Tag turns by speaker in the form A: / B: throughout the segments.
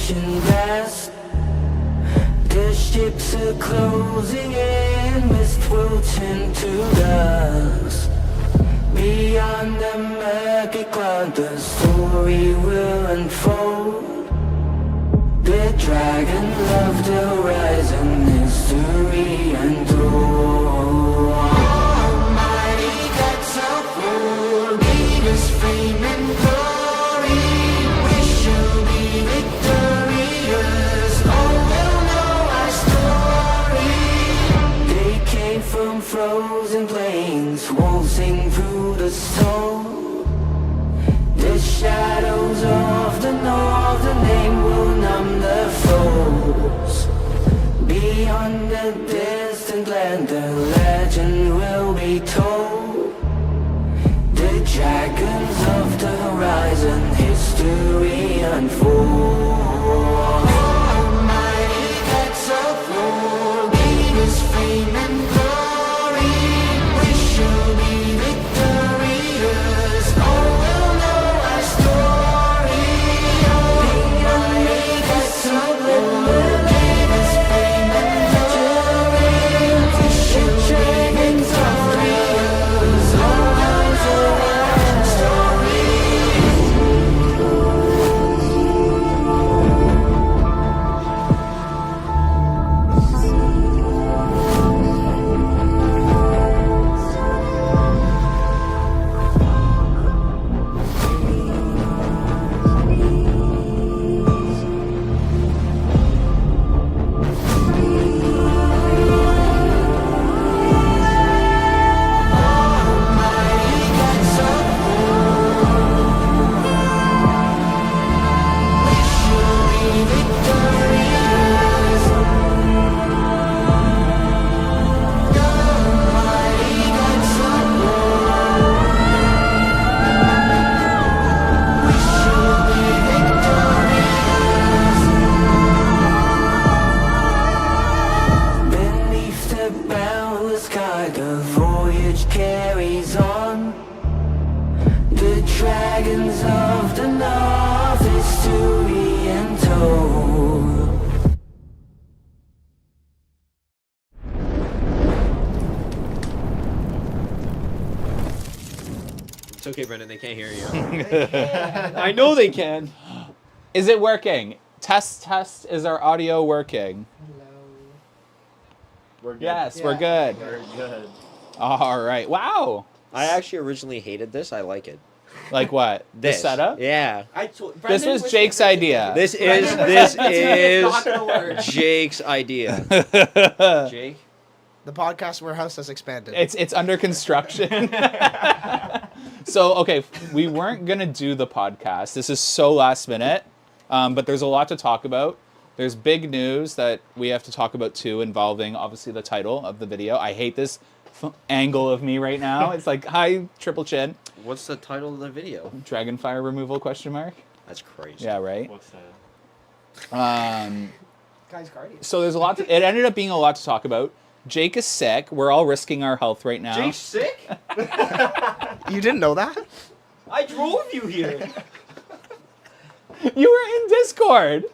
A: wishing best. The ships are closing in, mist will turn to dust. Beyond the murky cloud, the story will unfold. The dragon of the horizon, history untold. Almighty gods of old, lead us fame and glory. We shall be victorious, all will know our story. They came from frozen plains, waltzing through the storm. The shadows of the northern name will numb the foes. Beyond the distant land, the legend will be told. The dragons of the horizon, history unfold. Almighty gods of old, lead us fame and glory. We shall be victorious, all will know our story. Almighty gods of old, lead us fame and glory. We shall be victorious, all will know our story. Beneath the boundless sky, the voyage carries on. The dragons of the north, history untold.
B: It's okay, Brendan. They can't hear you. I know they can.
C: Is it working? Test. Is our audio working?
D: We're good.
C: Yes, we're good.
D: We're good.
C: All right. Wow.
B: I actually originally hated this. I like it.
C: Like what?
B: This
C: The setup?
B: Yeah.
C: This was Jake's idea.
B: This is
E: not gonna work.
B: Jake's idea. Jake.
E: The podcast warehouse has expanded.
C: It's under construction. So, okay, we weren't going to do the podcast. This is so last minute, but there's a lot to talk about. There's big news that we have to talk about, too, involving, obviously, the title of the video. I hate this angle of me right now. It's like, hi, triple chin.
B: What's the title of the video?
C: Dragon fire removal, question mark?
B: That's crazy.
C: Yeah, right?
D: What's that?
E: Guy's guardian.
C: So there's a lot it ended up being a lot to talk about. Jake is sick. We're all risking our health right now.
B: Jake's sick?
E: You didn't know that?
B: I drove you here.
C: You were in Discord.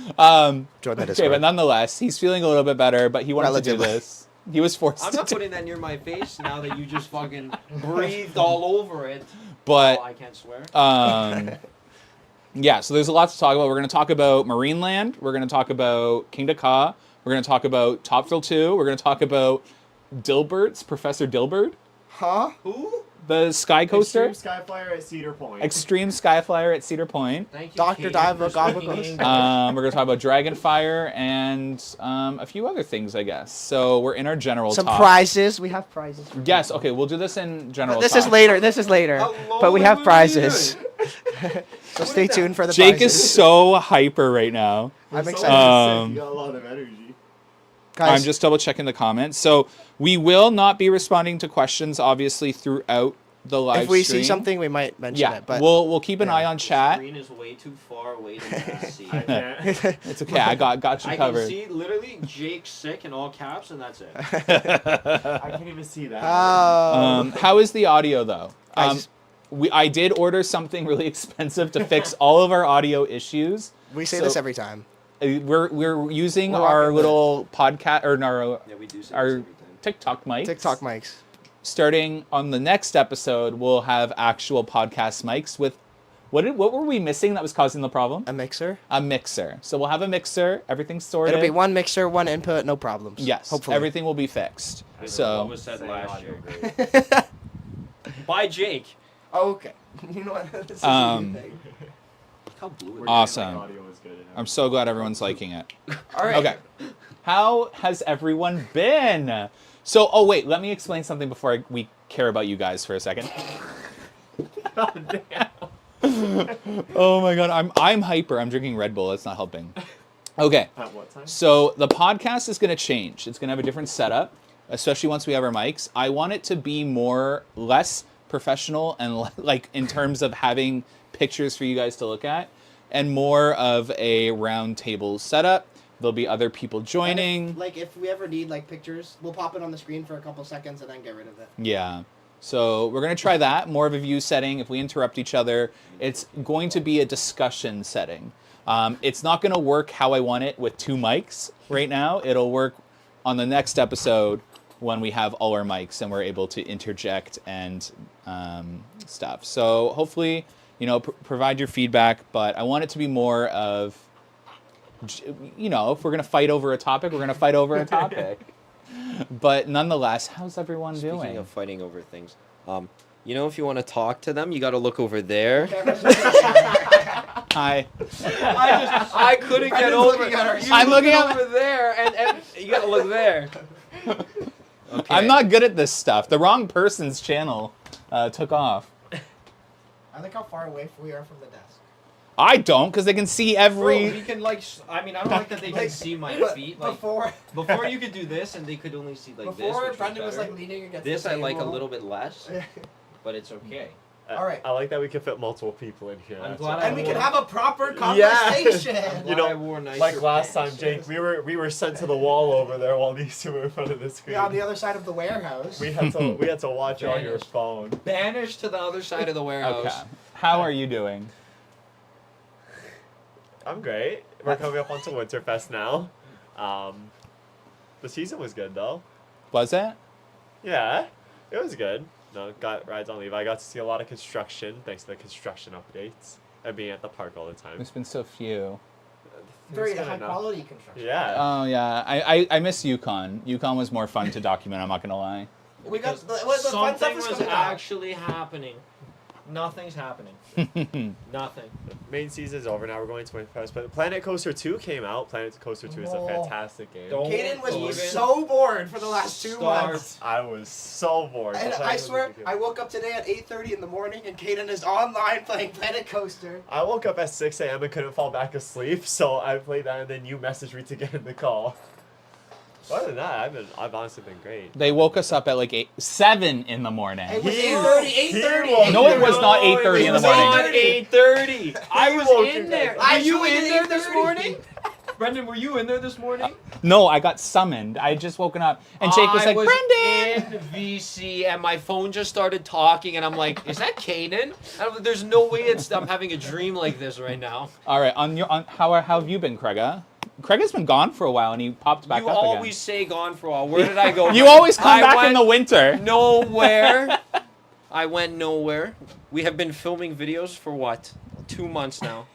E: Join that
C: Okay,
E: Discord.
C: but nonetheless, he's feeling a little bit better, but he wanted to do
E: Relatively.
C: this. He was forced
B: I'm
C: to
B: not
C: do
B: putting that near my face now that you just fucking breathed all over it.
C: But
B: Oh, I can't swear.
C: yeah, so there's a lot to talk about. We're going to talk about Marineland. We're going to talk about Kinga. We're going to talk about Top Thrill 2. We're going to talk about Dilbert's, Professor Dilbert,
E: Huh?
B: Who?
C: the Sky Coaster,
D: Extreme Skyflyer at Cedar Point.
C: Extreme Skyflyer at Cedar Point.
B: Thank you,
E: Dr.
B: Katie,
E: Diva
B: for
E: Gobble
B: speaking
E: Ghost.
B: English.
C: We're going to talk about Dragonfire and a few other things, I guess. So we're in our general
E: Some
C: talk.
E: prizes. We have prizes. for
C: Yes,
E: people.
C: okay, we'll do this in general
E: This
C: talk.
E: is later. This is later.
B: Hello,
E: But we have
B: what are you
E: prizes. So stay tuned for the
C: Jake
E: prizes.
C: is so hyper right now.
E: I'm
D: So
E: excited.
C: Um,
D: you got a lot of energy.
E: Guys,
C: I'm just double checking the comments. So we will not be responding to questions, obviously, throughout the live
E: if we
C: stream.
E: see something, we might mention
C: Yeah,
E: it. But
C: we'll keep an
E: yeah.
C: eye on chat.
B: Screen is way too far away to see.
D: I can't.
C: It's okay. I got you
B: I can
C: covered.
B: see literally Jake sick in all caps, and that's it.
D: I can't even see that.
C: How is the audio though?
E: I
C: I did order something really expensive to fix all of our audio issues.
E: We say
C: So-
E: this every time.
C: We're using
E: We're
C: our
E: rocking with
C: little podcast or our
B: Yeah, we do say
C: our
B: this every time.
C: TikTok mics.
E: TikTok mics.
C: Starting on the next episode, we'll have actual podcast mics with what were we missing that was causing the problem?
E: A mixer.
C: A mixer. So we'll have a mixer. Everything's sorted.
E: It'll be one mixer, one input, no problems.
C: Yes.
E: Hopefully.
C: Everything will be fixed.
B: What
C: So
B: was said
D: Say
B: last
D: audio
B: year?
D: great.
B: By Jake.
E: Oh, okay. You know what? This is
C: Um,
E: a new thing.
B: Look how blue it is.
C: Awesome.
D: The audio was good.
C: I'm so glad everyone's liking it.
E: All right.
C: Okay. How has everyone been? So, oh wait, let me explain something before we care about you guys for a second. Oh my god, I'm hyper. I'm drinking Red Bull. It's not helping. Okay.
D: At what time?
C: So the podcast is going to change. It's going to have a different setup, especially once we have our mics. I want it to be less professional and like in terms of having pictures for you guys to look at, and more of a round table setup. There'll be other people joining.
E: Like if we ever need like pictures, we'll pop it on the screen for a couple seconds and then get rid of it.
C: Yeah. So we're going to try that, more of a view setting. If we interrupt each other, it's going to be a discussion setting. It's not going to work how I want it with 2 mics right now. It'll work on the next episode when we have all our mics and we're able to interject and stuff. So hopefully, provide your feedback, but I want it to be more of, if we're going to fight over a topic, we're going to fight over a topic. But nonetheless, how's everyone
B: Speaking
C: doing?
B: of fighting over things, if you want to talk to them, you got to look over there.
C: Hi.
B: I couldn't get over.
E: looking at our-
B: You
C: I'm looking at-
B: over there, and you got to look there. Okay.
C: I'm not good at this stuff. The wrong person's channel took off.
E: I like how far away we are from the desk.
C: I don't, because they can see
B: Bro,
C: every...
B: we can I don't like that they can see my feet. Like, before you could do this, and they could only see like this.
E: before
B: which
E: Brendan was
B: better.
E: like leaning against
B: This
E: the
B: I like a
E: table.
B: little bit less, but it's okay.
E: All right.
D: I like that we can fit multiple people in here.
B: I'm
D: That's
B: glad
D: what-
B: I
E: And we
B: wore-
E: can have a proper
D: Yeah.
E: conversation.
D: You know,
B: I wore nicer
D: Like last time,
B: pants.
D: Jake, we were sent to the wall over there while these two were in front of the screen.
E: Yeah, on the other side of the warehouse.
D: We had to watch on your phone.
B: Banished to the other side of the warehouse.
C: Okay. How are you doing?
D: I'm great. We're coming up onto Winterfest now. The season was good though.
C: Was it?
D: Yeah, it was good. No, got rides on leave. I got to see a lot of construction thanks to the construction updates and being at the park all the time.
C: There's been so few.
E: Very
D: It's good
E: high
D: enough.
E: quality construction.
D: Yeah.
C: Oh, yeah. I miss Yukon. Yukon was more fun to document, I'm not going to lie.
E: We got the fun
B: Something
E: stuff is
B: was
E: coming out.
B: actually happening. Nothing's happening. Nothing.
D: Main season's over now. We're going to Winterfest, but Planet Coaster 2 came out. Planet Coaster 2 is a
E: Oh.
D: fantastic game.
B: Don't
E: Kaden was
B: even
E: so bored for the last 2
B: start.
E: months.
D: I was so bored.
E: And
D: That's why
E: I
D: was
E: swear,
D: a good.
E: I woke up today at 8:30 in the morning, and Kaden is online playing Planet Coaster.
D: I woke up at 6 a.m. and couldn't fall back asleep, so I played that, and then you messaged me to get in the call. Other than that, I've honestly been great.
C: They woke us up at like 7 in the morning.
E: It was
D: He-
E: 8:30.
D: he
E: 8:30.
D: woke
C: No, it was not 8:30 in the
B: It was
C: morning.
B: not 8:30. I was
D: woke
B: in
D: you
B: there.
D: guys
B: Were
E: up.
B: you
E: I
B: in there this
E: 8:30.
B: morning? Brendan, were you in there this morning?
C: No, I got summoned. I had just woken up. And Jake was
B: I
C: like,
B: was
C: Brendan!
B: in VC and my phone just started talking and I'm like, is that Kaden? There's no way I'm having a dream like this right now.
C: All right, how have you been, Craiga? Craiga's been gone for a while, and he popped back
B: You
C: up
B: always
C: again.
B: say gone for a while. Where did I go?
C: You always come
B: I
C: back in
B: went
C: the winter.
B: Nowhere. I went nowhere. We have been filming videos for what? 2 months now.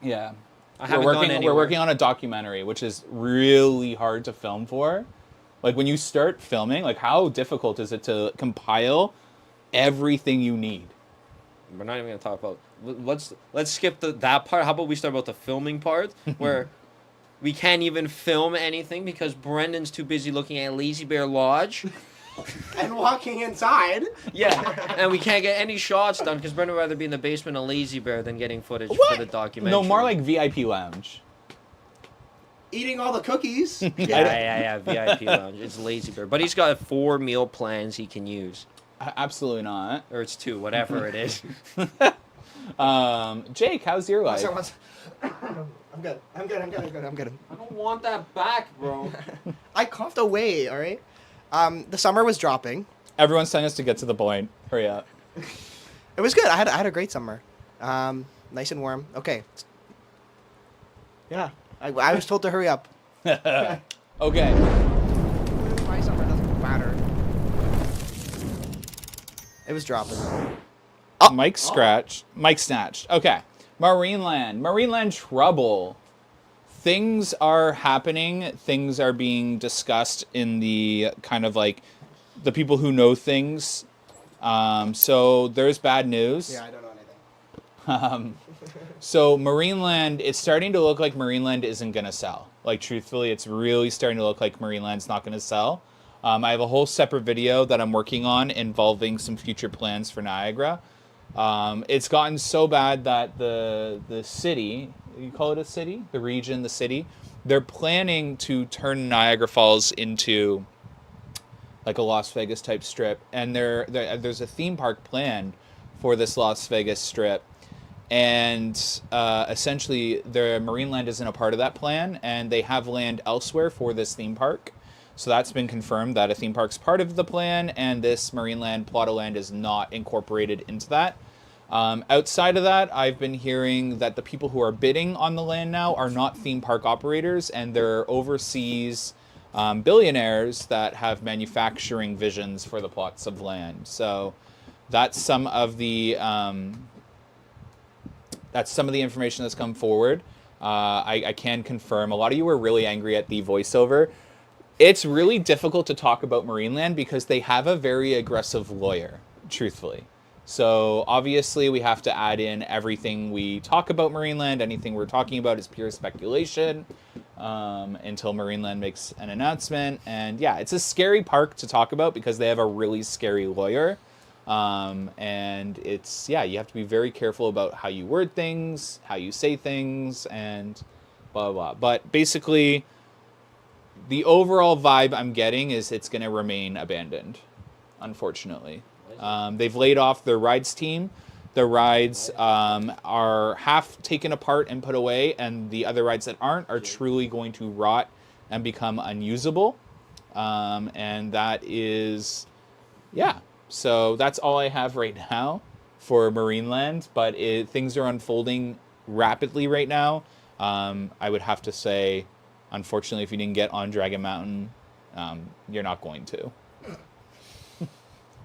C: Yeah.
B: I haven't gone anywhere.
C: We're working on a documentary, which is really hard to film for. Like, when you start filming, like, how difficult is it to compile everything you need?
B: We're not even gonna talk about. Let's skip that part. How about we start about the filming part, where we can't even film anything because Brendan's too busy looking at Lazy Bear Lodge.
E: And walking inside.
B: Yeah, and we can't get any shots done because Brendan would rather be in the basement of Lazy Bear than getting footage for the documentary.
C: No, more like VIP lounge.
E: Eating all the cookies.
B: yeah, VIP lounge. It's Lazy Bear, but he's got 4 meal plans he can use,
C: Absolutely not.
B: or it's 2, whatever it is.
C: Jake, how's your life?
E: I'm good. I'm good.
B: I don't want that back, bro.
E: I coughed away, all right? The summer was dropping.
C: Everyone's telling us to get to the point. Hurry up.
E: It was good. I had a great summer. Nice and warm. Okay. Yeah. I was told to hurry up.
C: Okay.
E: My summer doesn't matter. It was dropping.
C: Mike snatched. Okay. Marineland. Marineland trouble. Things are happening. Things are being discussed in the kind of like the people who know things. So there's bad news.
E: Yeah, I don't know anything.
C: So Marineland, it's starting to look like Marineland isn't going to sell. Like, truthfully, it's really starting to look like Marineland's not going to sell. I have a whole separate video that I'm working on involving some future plans for Niagara. It's gotten so bad that the city, you call it a city? The region, the city, they're planning to turn Niagara Falls into like a Las Vegas type strip. And there's a theme park planned for this Las Vegas strip. And essentially, the Marineland isn't a part of that plan, and they have land elsewhere for this theme park. So that's been confirmed that a theme park's part of the plan, and this Marineland plot of land is not incorporated into that. Outside of that, I've been hearing that the people who are bidding on the land now are not theme park operators, and they're overseas billionaires that have manufacturing visions for the plots of land. So that's some of the information that's come forward. I can confirm a lot of you were really angry at the voiceover. It's really difficult to talk about Marineland because they have a very aggressive lawyer, truthfully. So obviously we have to add in everything we talk about Marineland. Anything we're talking about is pure speculation until Marineland makes an announcement. And yeah, it's a scary park to talk about because they have a really scary lawyer. And it's, yeah, you have to be very careful about how you word things, how you say things, and blah, blah, blah. But basically, the overall vibe I'm getting is it's going to remain abandoned, unfortunately. They've laid off their rides team. The rides are half taken apart and put away, and the other rides that aren't are truly going to rot and become unusable. And that is, yeah. So that's all I have right now for Marineland, but things are unfolding rapidly right now. I would have to say, unfortunately, if you didn't get on Dragon Mountain, you're not going to.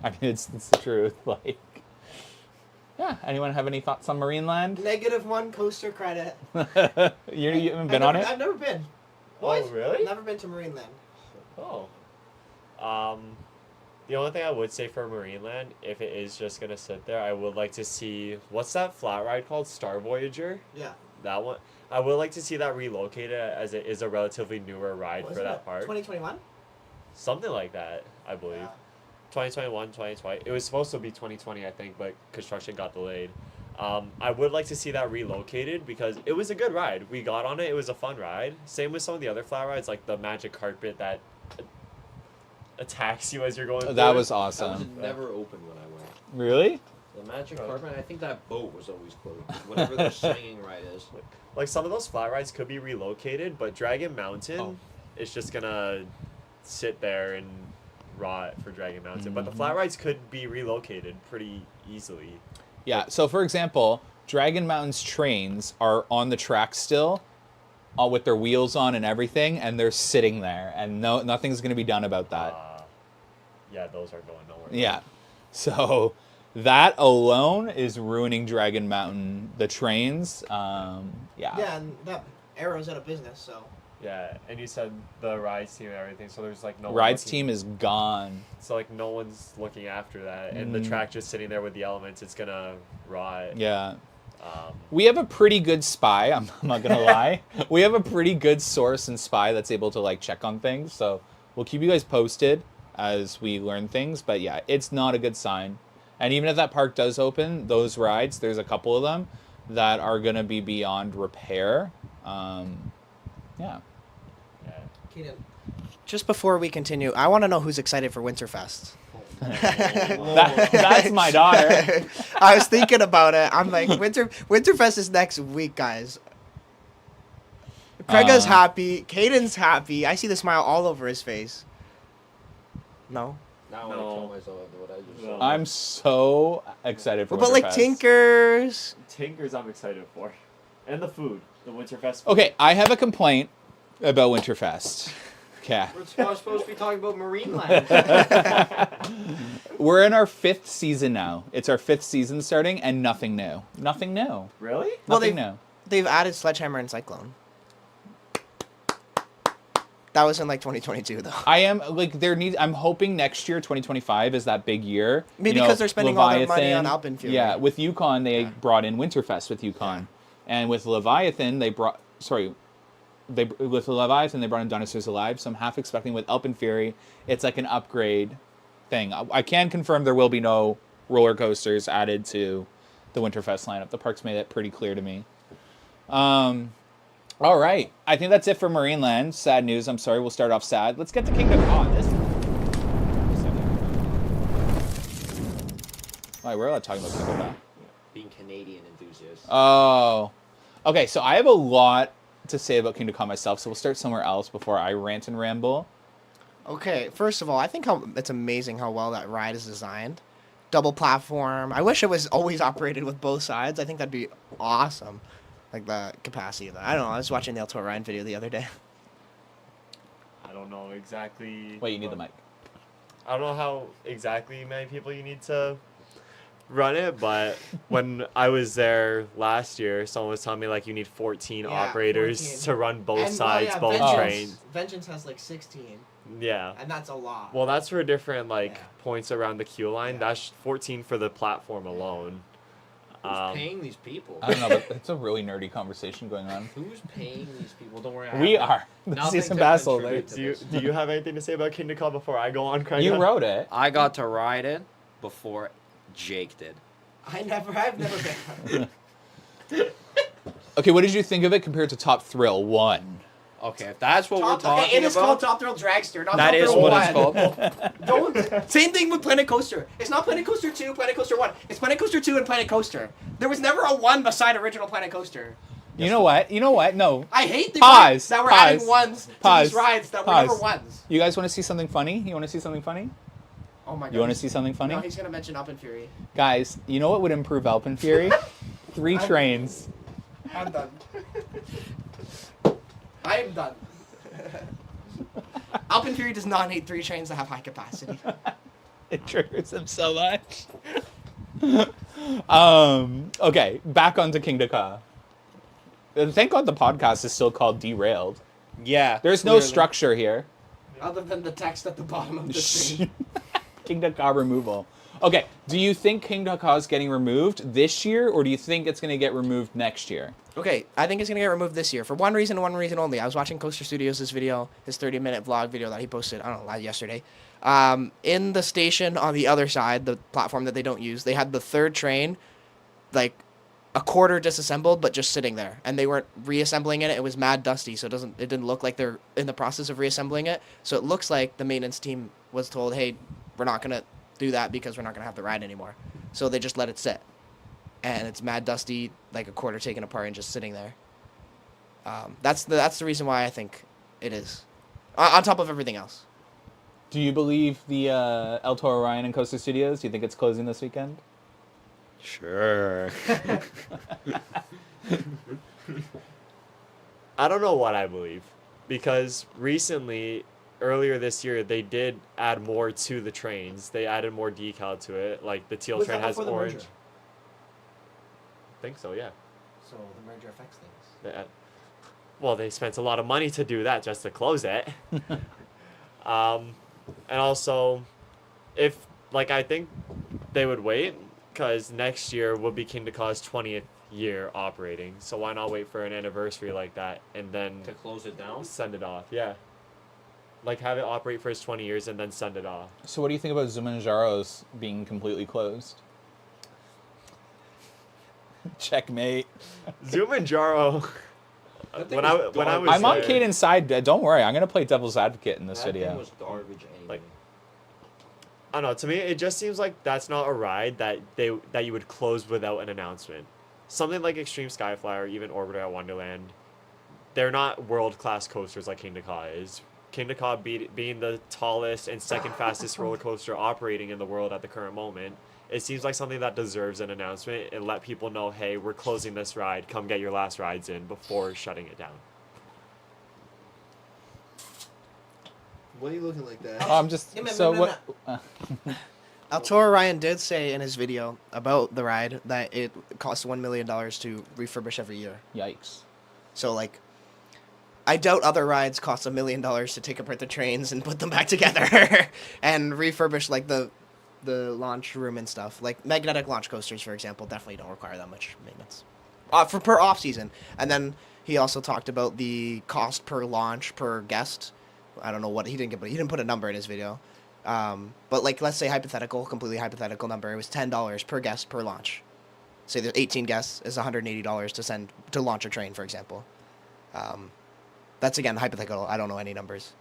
C: I mean, it's the truth. Like, yeah. Anyone have any thoughts on Marineland?
E: -1 coaster credit.
C: You haven't been on it?
E: I've never been.
D: Oh, really?
E: Never been to Marineland.
D: Oh. The only thing I would say for Marineland, if it is just going to sit there, I would like to see, what's that flat ride called? Star Voyager?
E: Yeah.
D: That one. I would like to see that relocated as it is a relatively newer ride for that park.
E: 2021?
D: Something like that, I believe.
E: Yeah.
D: 2021, 2020. It was supposed to be 2020, I think, but construction got delayed. I would like to see that relocated because it was a good ride. We got on it. It was a fun ride. Same with some of the other flat rides, like the magic carpet that attacks you as you're going through.
C: That was
B: That
C: awesome.
B: was never open when I went.
C: Really?
B: The magic carpet, I think that boat was always closed. Whatever the swinging ride is.
D: Like some of those flat rides could be relocated, but Dragon Mountain is just gonna sit there and rot for Dragon Mountain. But the flat rides could be relocated pretty easily.
C: Yeah. So, for example, Dragon Mountain's trains are on the track still, all with their wheels on and everything, and they're sitting there, and nothing's going to be done about that.
D: Yeah, those are going nowhere.
C: Yeah. So that alone is ruining Dragon Mountain. The trains. Yeah.
E: Yeah, and that Arrow's out of business, so.
D: Yeah, and you said the rides team and everything, so there's like no
C: Rides
D: one
C: team is gone.
D: So like no one's looking after that, and the track just sitting there with the elements, it's gonna rot.
C: Yeah. We have a pretty good spy. I'm not gonna lie. We have a pretty good source and spy that's able to like check on things. So we'll keep you guys posted as we learn things. But yeah, it's not a good sign. And even if that park does open, those rides, there's a couple of them that are gonna be beyond repair. Yeah.
E: Keaton, just before we continue, I want to know who's excited for Winterfest.
C: That's my daughter.
E: I was thinking about it. I'm like, Winterfest is next week, guys. Krega's happy. Caden's happy. I see the smile all over his face. No?
B: Now I want to kill myself after what I just said.
C: I'm so excited for
E: What about like
C: Winterfest.
E: Tinkers?
D: Tinkers I'm excited for. And the food, the Winterfest.
C: Okay, I have a complaint about Winterfest. Okay.
B: We're supposed to be talking about Marineland.
C: We're in our 5th season now. It's our 5th season starting, and nothing new. Nothing new.
D: Really?
E: Well,
C: Nothing new.
E: They've added Sledgehammer and Cyclone. That was in like 2022 though.
C: I am like I'm hoping next year, 2025, is that big year.
E: Maybe because they're spending all their money on Alpen Fury.
C: Yeah, with Yukon they brought in Winterfest with Yukon, and with Leviathan they brought in Dinosaurs Alive. So I'm half expecting with Alpen Fury, it's like an upgrade thing. I can confirm there will be no roller coasters added to the Winterfest lineup. The park's made that pretty clear to me. All right. I think that's it for Marineland. Sad news. I'm sorry. We'll start off sad. Let's get to Kinga. Why, we're allowed talking about Kinga.
B: Being Canadian enthusiasts.
C: Oh. Okay, so I have a lot to say about Kingdom Come myself, so we'll start somewhere else before I rant and ramble.
E: Okay, first of all, I think it's amazing how well that ride is designed. Double platform. I wish it was always operated with both sides. I think that'd be awesome. Like the capacity of that. I don't know. I was watching the El Toro Ryan video the other day.
D: I don't know exactly.
C: Wait, you need the mic.
D: I don't know how exactly many people you need to run it, but when I was there last year, someone was telling me like you need 14 operators
E: 14.
D: to run both
E: And,
D: sides, both
E: Vengeance,
D: trains.
E: Vengeance has like 16,
D: Yeah.
E: and that's a lot.
D: Well, that's for different like
E: Yeah.
D: points around the queue line.
E: Yeah.
D: That's 14 for the platform alone.
B: Who's paying these people?
C: I don't know, but it's a really nerdy conversation going on.
B: Who's paying these people? Don't worry. I
C: We
B: have
C: are. The
B: nothing
C: season
B: to
C: pass
B: contribute
C: holders.
B: to
D: Do you have anything to say about Kingdom Come before I go on, Craig?
C: You wrote it.
B: I got to ride it before Jake did.
E: I've never been.
C: Okay, what did you think of it compared to Top Thrill 1?
B: Okay, if that's what we're talking
E: Okay, it is called
B: about,
E: Top Thrill Dragster, not
B: that
E: Top
B: is
E: Thrill
B: what
E: 1.
B: it's called.
E: Don't. Same thing with Planet Coaster. It's not Planet Coaster 2, Planet Coaster 1. It's Planet Coaster 2 and Planet Coaster. There was never a 1 beside original Planet Coaster.
C: You know what? No.
E: I hate the
C: Pause,
E: rides that were adding
C: pause,
E: ones to
C: pause,
E: these rides that were
C: pause.
E: never ones.
C: You guys want to see something funny? You want to see something funny?
E: Oh my god.
C: You want to see something funny?
E: No, he's gonna mention Alpen Fury.
C: Guys, you know what would improve Alpen Fury? 3 trains.
E: I'm done. I am done. Alpen Fury does not need 3 trains that have high capacity.
C: It triggers them so much. Okay, back onto Kingdom Come. Thank God the podcast is still called Derailed.
B: Yeah.
C: There's no
B: clearly.
C: structure here.
E: Other than the text at the bottom of the screen.
C: Kingdom Come removal. Okay, do you think Kingdom Come is getting removed this year, or do you think it's going to get removed next year?
E: Okay, I think it's gonna get removed this year for one reason and one reason only. I was watching Coaster Studios' video, his 30-minute vlog video that he posted, I don't know, yesterday. In the station on the other side, the platform that they don't use, they had the 3rd train, like, a quarter disassembled, but just sitting there. And they weren't reassembling it. It was mad dusty, so it didn't look like they're in the process of reassembling it. So it looks like the maintenance team was told, hey, we're not gonna do that because we're not gonna have the ride anymore. So they just let it sit. And it's mad dusty, like a quarter taken apart and just sitting there. That's the reason why I think it is. On top of everything else.
C: Do you believe the El Toro Ryan and Coaster Studios? Do you think it's closing this weekend?
B: Sure.
D: I don't know what I believe, because earlier this year, they did add more to the trains. They added more decal to it, like the teal train has orange. I think so, yeah.
E: So the merger affects things.
D: Well, they spent a lot of money to do that just to close it. And also, I think they would wait, because next year will be Kingdom Come's 20th year operating. So why not wait for an anniversary like that and then
B: To close it down?
D: send it off? Yeah. Like, have it operate for its 20 years and then send it off.
C: So what do you think about Zumanjaro's being completely closed? Checkmate.
D: Zumanjaro. When I was
C: I'm on
D: there-
C: Caden's side. Don't worry. I'm going to play devil's advocate in this
B: That
C: video.
B: thing was garbage anyway.
D: Like, I don't know. To me, it just seems like that's not a ride that you would close without an announcement. Something like Extreme Skyfly or even Orbiter at Wonderland, they're not world-class coasters like Kingda Ka is. Kinga being the tallest and second fastest roller coaster operating in the world at the current moment, it seems like something that deserves an announcement and let people know, hey, we're closing this ride. Come get your last rides in before shutting it down.
F: What are you looking like that?
C: Oh, I'm just
E: Yeah,
C: so
E: no,
C: what?
E: Altora Ryan did say in his video about the ride that it costs $1 million to refurbish every year.
C: Yikes.
E: So, like, I doubt other rides cost $1 million to take apart the trains and put them back together and refurbish, like, the launch room and stuff. Like, magnetic launch coasters, for example, definitely don't require that much maintenance. Per off-season. And then he also talked about the cost per launch per guest. I don't know what he didn't put a number in his video. But like, let's say completely hypothetical number. It was $10 per guest per launch. Say there's 18 guests, is $180 to launch a train, for example. That's again hypothetical. I don't know any numbers.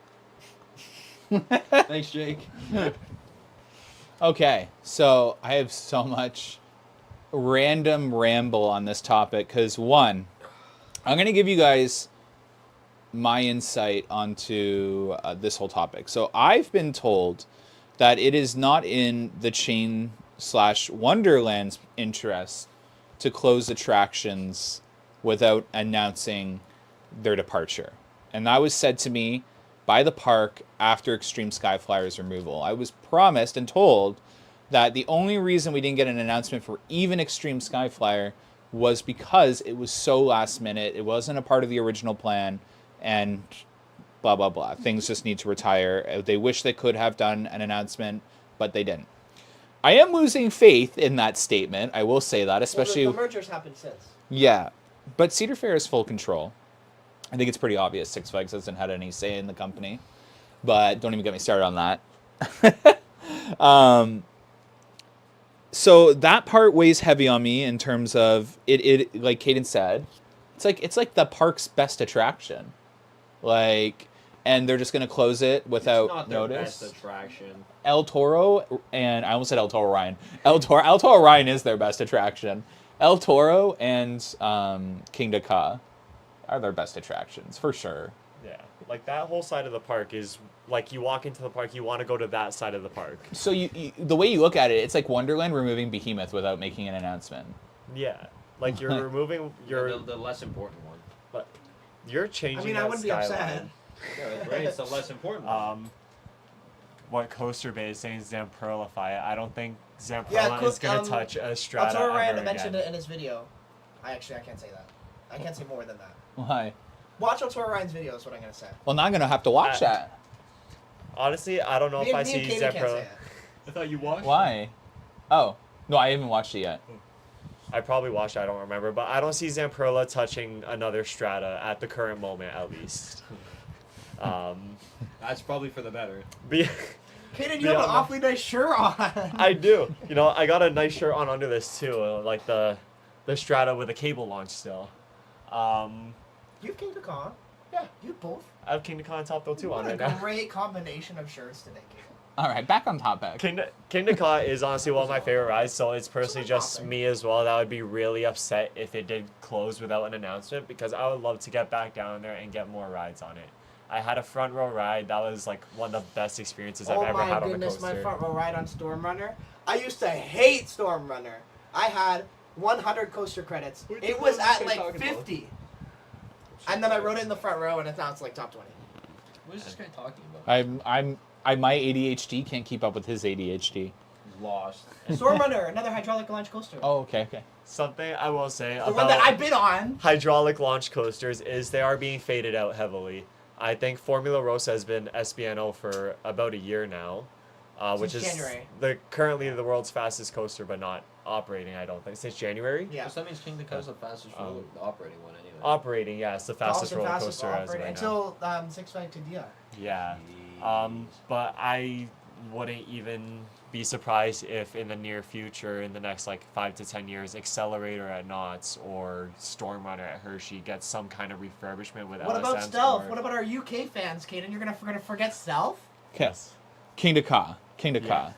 F: Thanks, Jake.
C: Okay, so I have so much random ramble on this topic because one, I'm gonna give you guys my insight onto this whole topic. So I've been told that it is not in the chain/Wonderland's interest to close attractions without announcing their departure. And that was said to me by the park after Extreme Skyflyer's removal. I was promised and told that the only reason we didn't get an announcement for even Extreme Skyflyer was because it was so last minute. It wasn't a part of the original plan, and blah, blah, blah. Things just need to retire. They wish they could have done an announcement, but they didn't. I am losing faith in that statement. I will say that, especially...
E: Well, the mergers happened since.
C: Yeah, but Cedar Fair is full control. I think it's pretty obvious Six Flags hasn't had any say in the company, but don't even get me started on that. So that part weighs heavy on me in terms of it like Caden said, it's like the park's best attraction. Like, and they're just going to close it without
B: It's not their
C: notice.
B: best attraction.
C: El Toro, and I almost said El Toro Ryan. El Toro Ryan is their best attraction. El Toro and Kinga Ka are their best attractions, for sure.
D: Yeah, like that whole side of the park is like you walk into the park, you want to go to that side of the park.
C: So you the way you look at it, it's like Wonderland removing Behemoth without making an announcement.
D: Yeah, like you're removing
B: The less important one.
D: but you're changing.
E: I mean, I
D: that
E: wouldn't be upset.
D: skyline.
B: Yeah, that's right. It's the less important one.
D: What Coaster Bay is saying Zamperlify it. I don't think Zamperla
E: Yeah,
D: is going to touch a strata
E: Altora
D: ever
E: Ryan
D: again.
E: mentioned it in his video. I can't say that. I can't say more than that.
C: Why?
E: Watch Altora Ryan's video is what I'm going to say.
C: Well, now I'm going to have to watch that.
D: Honestly, I don't know if I see
E: Kaden can't say
D: Zamperla.
E: it.
B: I thought you watched.
C: Why? Oh. No, I haven't watched it yet.
D: I probably watched it, I don't remember, but I don't see Zamperla touching another strata at the current moment, at least.
B: That's probably for the better.
D: Be-
E: Kaden, you have an
D: Beyond-
E: awfully nice shirt on.
D: I do. You know, I got a nice shirt on under this too, like the strata with a cable launch still.
E: You have Kinga Ka.
D: Yeah.
E: You have both.
D: I have Kingda Con Top Though 2 on
E: What
D: right
E: a
D: now.
E: great combination of shirts today, Kaden.
C: All right, back on topic.
D: Kingda Con is honestly one of my favorite rides, so it's personally
E: So
D: just
E: topic.
D: me as well that would be really upset if it did close without an announcement because I would love to get back down there and get more rides on it. I had a front row ride. That was like one of the best experiences I've ever had on a coaster.
E: My front row ride on Storm Runner. I used to hate Storm Runner. I had 100 coaster credits.
B: What the
E: It
B: hell
E: was
B: is this
E: at
B: guy
E: like
B: talking about?
E: 50. And then I rode it in the front row, and now it's like top 20.
B: What is this guy talking about?
C: My ADHD can't keep up with his ADHD.
B: Lost.
E: Storm Runner, another hydraulic launch coaster.
C: Oh, okay.
D: Something I will say
E: the
D: about
E: one that I've been on.
D: hydraulic launch coasters is they are being faded out heavily. I think Formula Rosa has been SBNO for about a year now, which
E: Since
D: is
E: January.
D: currently the world's fastest coaster, but not operating. I don't think since January.
E: Yeah.
B: So that means King is the fastest roller, the operating one anyway.
D: Operating, yeah, it's the fastest roller
E: Fastest
D: coaster as of
E: operating
D: right now.
E: until Six Flags Qiddiya.
D: Yeah. But I wouldn't even be surprised if in the near future, in the next like 5 to 10 years, Accelerator at Knott's or Storm Runner at Hershey gets some kind of refurbishment with
E: What
D: LSMs.
E: about Stealth?
D: or-
E: What about our UK fans, Kaden? You're gonna forget Stealth?
C: Okay. Kingda Ka. Kingda Ka.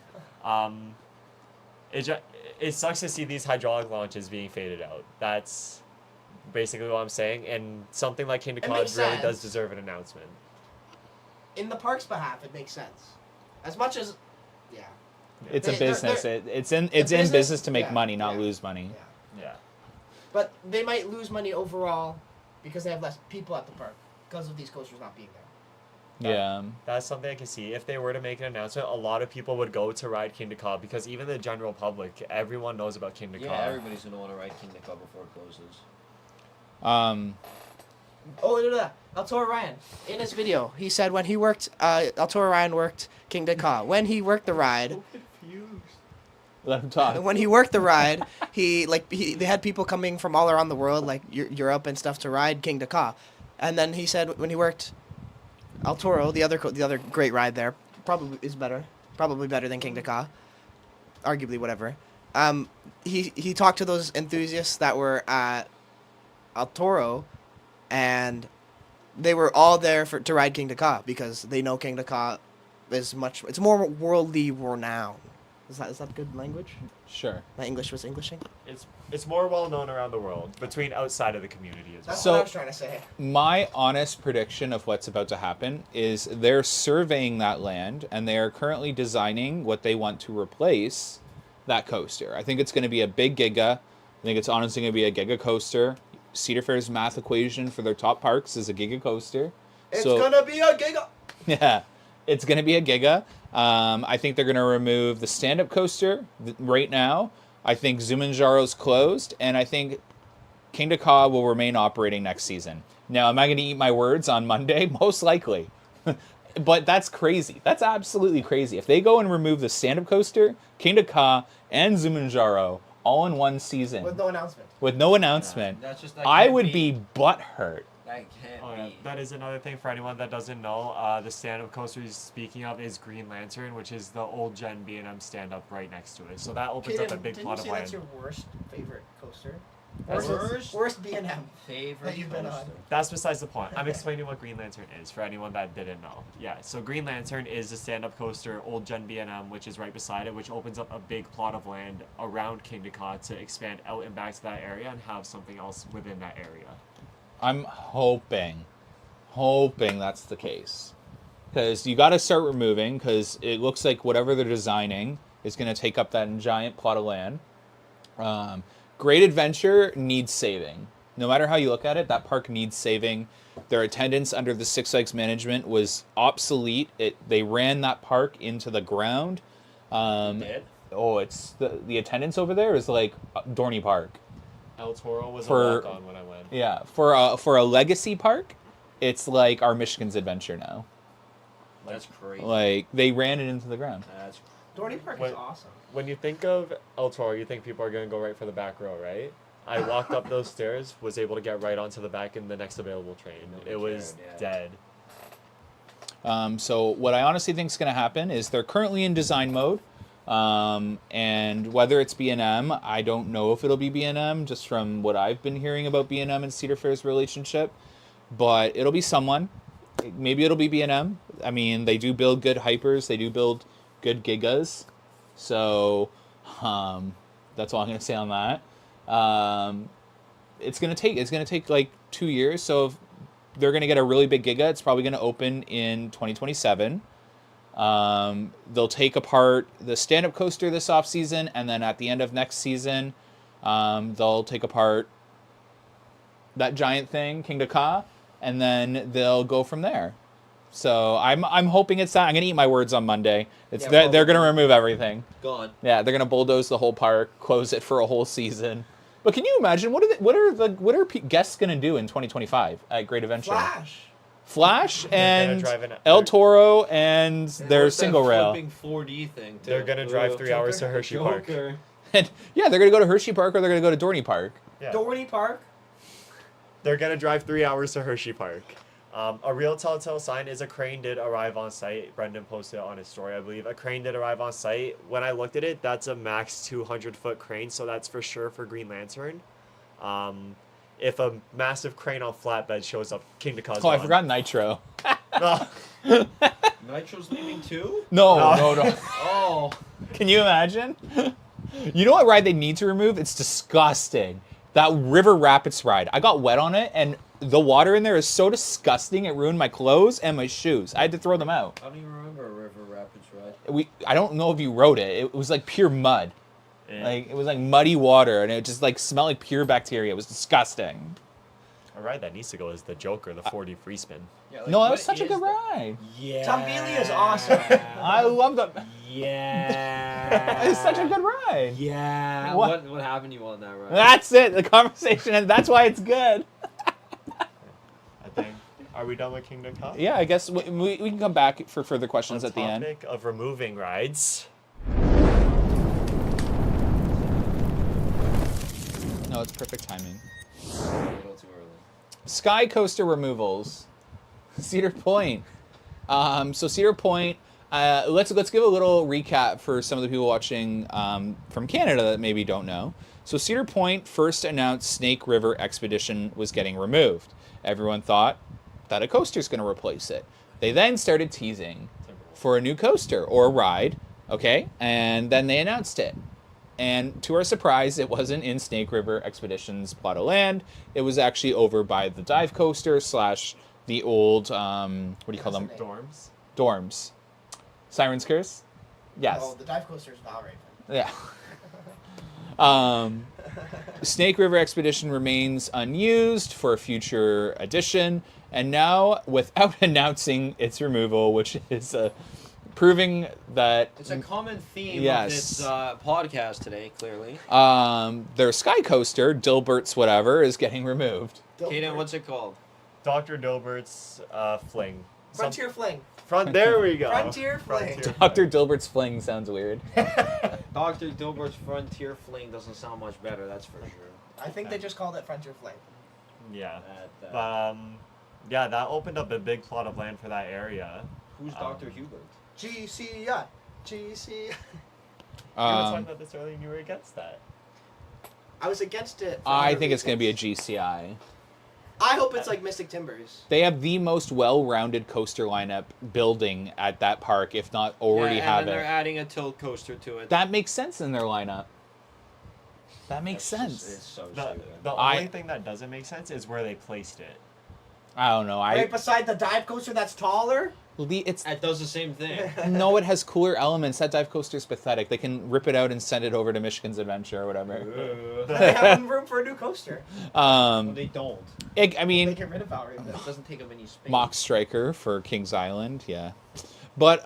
D: It sucks to see these hydraulic launches being faded out. That's basically what I'm saying. And something like Kingda
E: It
D: Con
E: makes
D: really
E: sense.
D: does deserve an announcement.
E: in the park's behalf, it makes sense. As much as, yeah.
C: It's a
E: They're-
C: business.
E: they're-
C: It's in
E: business-
C: business to make
E: yeah,
C: money, not
E: yeah,
C: lose money.
E: Yeah.
D: Yeah.
E: But they might lose money overall because they have less people at the park because of these coasters not being there.
C: Yeah.
D: That's something I can see. If they were to make an announcement, a lot of people would go to ride Kinga because even the general public, everyone knows about Kinga.
B: Yeah, everybody's gonna want to ride Kinga before it closes.
E: Oh, look at that. El Toro Ryan, in his video, he said when he worked, El Toro Ryan worked King Dakar. When he worked the ride,
C: Let him talk.
E: when he worked the ride, they had people coming from all around the world, like Europe and stuff, to ride King Dakar. And then he said when he worked El Toro, the other great ride there, probably better than King Dakar, arguably whatever. He talked to those enthusiasts that were at El Toro, and they were all there to ride King Dakar because they know King Dakar is it's more worldly renowned. Is that good language?
C: Sure.
E: My English was Englishing.
D: It's more well known around the world, between outside of the community as well.
E: That's
C: So-
E: what I was trying to say.
C: My honest prediction of what's about to happen is they're surveying that land and they are currently designing what they want to replace that coaster. I think it's going to be a big giga. I think it's honestly going to be a giga coaster. Cedar Fair's math equation for their top parks is a giga coaster.
E: It's
C: So-
E: gonna be a giga.
C: Yeah, it's going to be a giga. I think they're going to remove the stand-up coaster right now. I think Zumanjaro's closed, and I think King Dakar will remain operating next season. Now, am I going to eat my words on Monday? Most likely. But that's crazy. That's absolutely crazy. If they go and remove the stand-up coaster, King Dakar, and Zumanjaro all in one season
E: With no announcement.
C: with no announcement,
B: That's just
C: I would be butthurt.
B: That can't
D: Oh, yeah.
B: be.
D: That is another thing for anyone that doesn't know. The stand-up coaster he's speaking of is Green Lantern, which is the old Gen B&M stand-up right next to it. So that opens up a big
E: didn't
D: plot
E: you
D: of
E: say that's
D: land.
E: your worst favorite coaster?
B: Worst?
E: Worst B&M.
B: Favorite
E: that you've been on.
B: coaster.
D: That's besides the point. I'm explaining what Green Lantern is for anyone that didn't know. Yeah, so Green Lantern is a stand-up coaster, old Gen B&M, which is right beside it, which opens up a big plot of land around King Dakar to expand out and back to that area and have something else within that area.
C: I'm hoping that's the case. Because you got to start removing, because it looks like whatever they're designing is going to take up that giant plot of land. Great Adventure needs saving. No matter how you look at it, that park needs saving. Their attendance under the Six Flags management was obsolete. They ran that park into the ground.
B: Dead?
C: Oh, it's the attendance over there is like Dorney Park.
D: El Toro was
C: For-
D: a walk-on when I went.
C: Yeah, for a legacy park, it's like our Michigan's Adventure now.
B: That's crazy.
C: Like they ran it into the ground.
B: That's
E: Dorney Park
D: Wait.
E: is awesome.
D: When you think of El Toro, you think people are going to go right for the back row, right? I walked up those stairs, was able to get right onto the back in the next available train.
B: Nobody
D: It was
B: cared,
D: dead.
C: So what I honestly think is going to happen is they're currently in design mode, and whether it's B&M, I don't know if it'll be B&M, just from what I've been hearing about B&M and Cedar Fair's relationship, but it'll be someone. Maybe it'll be B&M. I mean, they do build good hypers, they do build good gigas, so that's all I'm going to say on that. It's gonna take like 2 years. So if they're gonna get a really big giga, it's probably gonna open in 2027. They'll take apart the stand-up coaster this off season, and then at the end of next season, they'll take apart that giant thing, King Dakar, and then they'll go from there. So I'm hoping it's that. I'm gonna eat my words on Monday. They're gonna remove everything.
B: gone.
C: Yeah, they're gonna bulldoze the whole park, close it for a whole season. But can you imagine what are guests gonna do in 2025 at Great Adventure? Flash
D: gonna
C: and
D: drive an-
C: El Toro and their
B: What's that
C: single rail.
B: flipping 4D thing. Too?
D: They're gonna drive 3 hours to Hershey Park.
B: Joker.
C: And yeah, they're gonna go to Hershey Park or they're gonna go to Dorney Park.
D: Yeah.
E: Dorney Park.
D: They're gonna drive 3 hours to Hershey Park. A real telltale sign is a crane did arrive on site. Brendan posted it on his story, I believe. A crane did arrive on site. When I looked at it, that's a max 200-foot crane, so that's for sure for Green Lantern. If a massive crane on flatbed shows up, King Dakar's
C: Oh, I
D: gone.
C: forgot Nitro.
B: Nitro's leaving too?
C: No.
B: Oh.
C: Can you imagine? You know what ride they need to remove? It's disgusting. That River Rapids ride. I got wet on it, and the water in there is so disgusting. It ruined my clothes and my shoes. I had to throw them out.
B: I don't even remember a River Rapids ride.
C: I don't know if you rode it. It was like pure mud.
D: Yeah.
C: Like it was like muddy water, and it just like smelled like pure bacteria. It was disgusting.
D: A ride that needs to go is the Joker, the 4D free spin.
B: Yeah,
C: No, that
B: what
C: was such a
B: is
C: good
B: the-
C: ride.
D: Yeah.
E: Tombelia is awesome.
C: I love that.
D: Yeah.
C: It's such a good ride.
D: Yeah.
C: What?
B: What happened to you on that ride?
C: That's it. The conversation, and that's why it's good.
D: I think. Are we done with Kingdom Come?
C: Yeah, I guess we can come back for further questions at the end.
D: Topic of removing rides.
C: No, it's perfect timing.
B: A little too early.
C: Sky coaster removals. Cedar Point. So Cedar Point. Let's give a little recap for some of the people watching from Canada that maybe don't know. So Cedar Point first announced Snake River Expedition was getting removed. Everyone thought that a coaster's going to replace it. They then started teasing for a new coaster or ride, okay? And then they announced it. And to our surprise, it wasn't in Snake River Expedition's plot of land. It was actually over by the dive coaster / the old, what do you call them?
D: Dorms.
C: Dorms. Siren's Curse? Yes.
E: Oh, the dive coaster is Valraven.
C: Yeah. Snake River Expedition remains unused for a future edition. And now, without announcing its removal, which is proving that
B: It's a common theme
C: Yes.
B: of this podcast today, clearly.
C: their Sky Coaster, Dilbert's whatever, is getting removed.
B: Kaden, what's it called?
D: Dr. Dilbert's fling.
E: Frontier Fling.
D: There we go.
E: Frontier Fling.
C: Dr. Dilbert's Fling sounds weird.
B: Dr. Dilbert's Frontier Fling doesn't sound much better, that's for sure.
E: I think they just called it Frontier Fling.
D: Yeah.
B: That-
D: Yeah, that opened up a big plot of land for that area.
B: Who's Dr. Hubert?
E: GCI. GCI.
D: We were talking
C: Um,
D: about this earlier and you were against that.
E: I was against it. for
C: I
E: other
C: think it's going to be a
E: reasons.
C: GCI.
E: I hope it's like Mystic Timbers.
C: They have the most well-rounded coaster lineup building at that park, if not already
B: yeah,
C: have
B: and then they're
C: it.
B: adding a tilt coaster to it.
C: That makes sense in their lineup. That makes
B: That's just-
C: sense.
B: it's so
D: The,
B: stupid.
D: the
C: I-
D: only thing that doesn't make sense is where they placed it.
C: I don't know.
E: Right beside the dive coaster that's taller.
C: It's
B: It does the same thing.
C: no, it has cooler elements. That dive coaster is pathetic. They can rip it out and send it over to Michigan's Adventure or whatever.
E: They have room for a new coaster.
B: Well, they don't.
C: I
E: They
C: mean,
E: get rid of Valraven.
B: It doesn't take up any space.
C: Mock Striker for Kings Island, yeah. But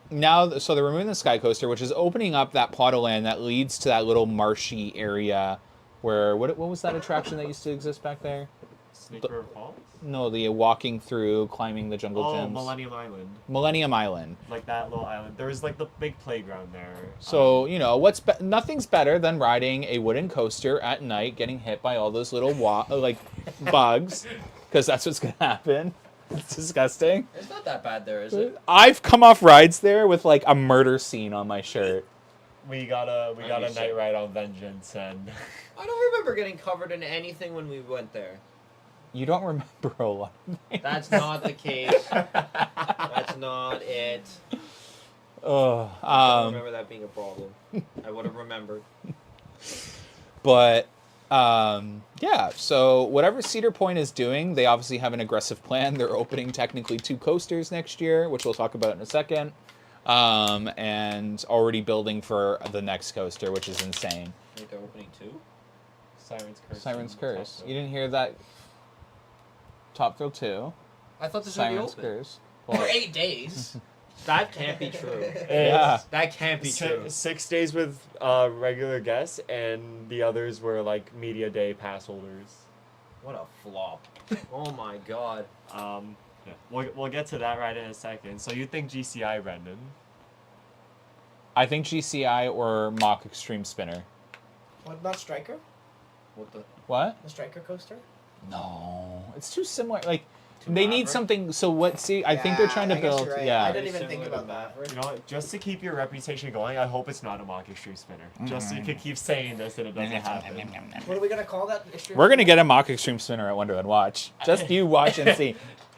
C: now, so they're removing the Sky Coaster, which is opening up that plot of land that leads to that little marshy area where what was that attraction that used to exist back there?
D: Snake River Falls?
C: No, the walking through, climbing the jungle
D: Oh,
C: gyms.
D: Millennium Island.
C: Millennium Island.
D: Like that little island. There was like the big playground there.
C: So, you know, nothing's better than riding a wooden coaster at night, getting hit by all those little bugs, because that's what's going to happen. It's disgusting.
B: It's not that bad there, is it?
C: I've come off rides there with like a murder scene on my shirt.
D: we got a
B: you
D: night ride on Vengeance and
B: I don't remember getting covered in anything when we went there.
C: You don't remember a lot.
B: That's not the case. That's not it.
C: Oh,
B: I don't remember that being a problem. I would have remembered.
C: But yeah, so whatever Cedar Point is doing, they obviously have an aggressive plan. They're opening technically 2 coasters next year, which we'll talk about in a second, and already building for the next coaster, which is insane.
B: I think they're opening 2.
D: Siren's Curse.
C: Siren's
D: and
C: Curse.
D: Top
C: You didn't hear that? Top Thrill 2.
B: I thought this
C: Siren's
B: would be open.
C: Curse.
E: For 8 days.
B: That can't be true.
C: Yeah.
B: That can't be true.
D: 6 days with regular guests, and the others were like media day pass holders.
B: What a flop. Oh my god.
D: Yeah. We'll get to that right in a second. So you think GCI, Brendan?
C: I think GCI or Mock Extreme Spinner.
E: What, not Striker?
B: What the?
C: What?
E: The Striker coaster?
C: No, it's too similar. Like
B: Too
C: they need
B: Maverick?
C: something. So what? See, I think they're trying to
E: I guess
C: build.
E: you're right.
C: Yeah.
E: I didn't even
B: Very
E: think
B: similar
E: about
B: to
E: that.
B: Maverick.
D: You know, just to keep your reputation going, I hope it's not a mock extreme spinner. Just so you can keep saying this and it doesn't happen.
E: What are we gonna call that? Extreme
C: We're gonna get a Mock Extreme Spinner at Wonderland. Watch. Just you watch and see.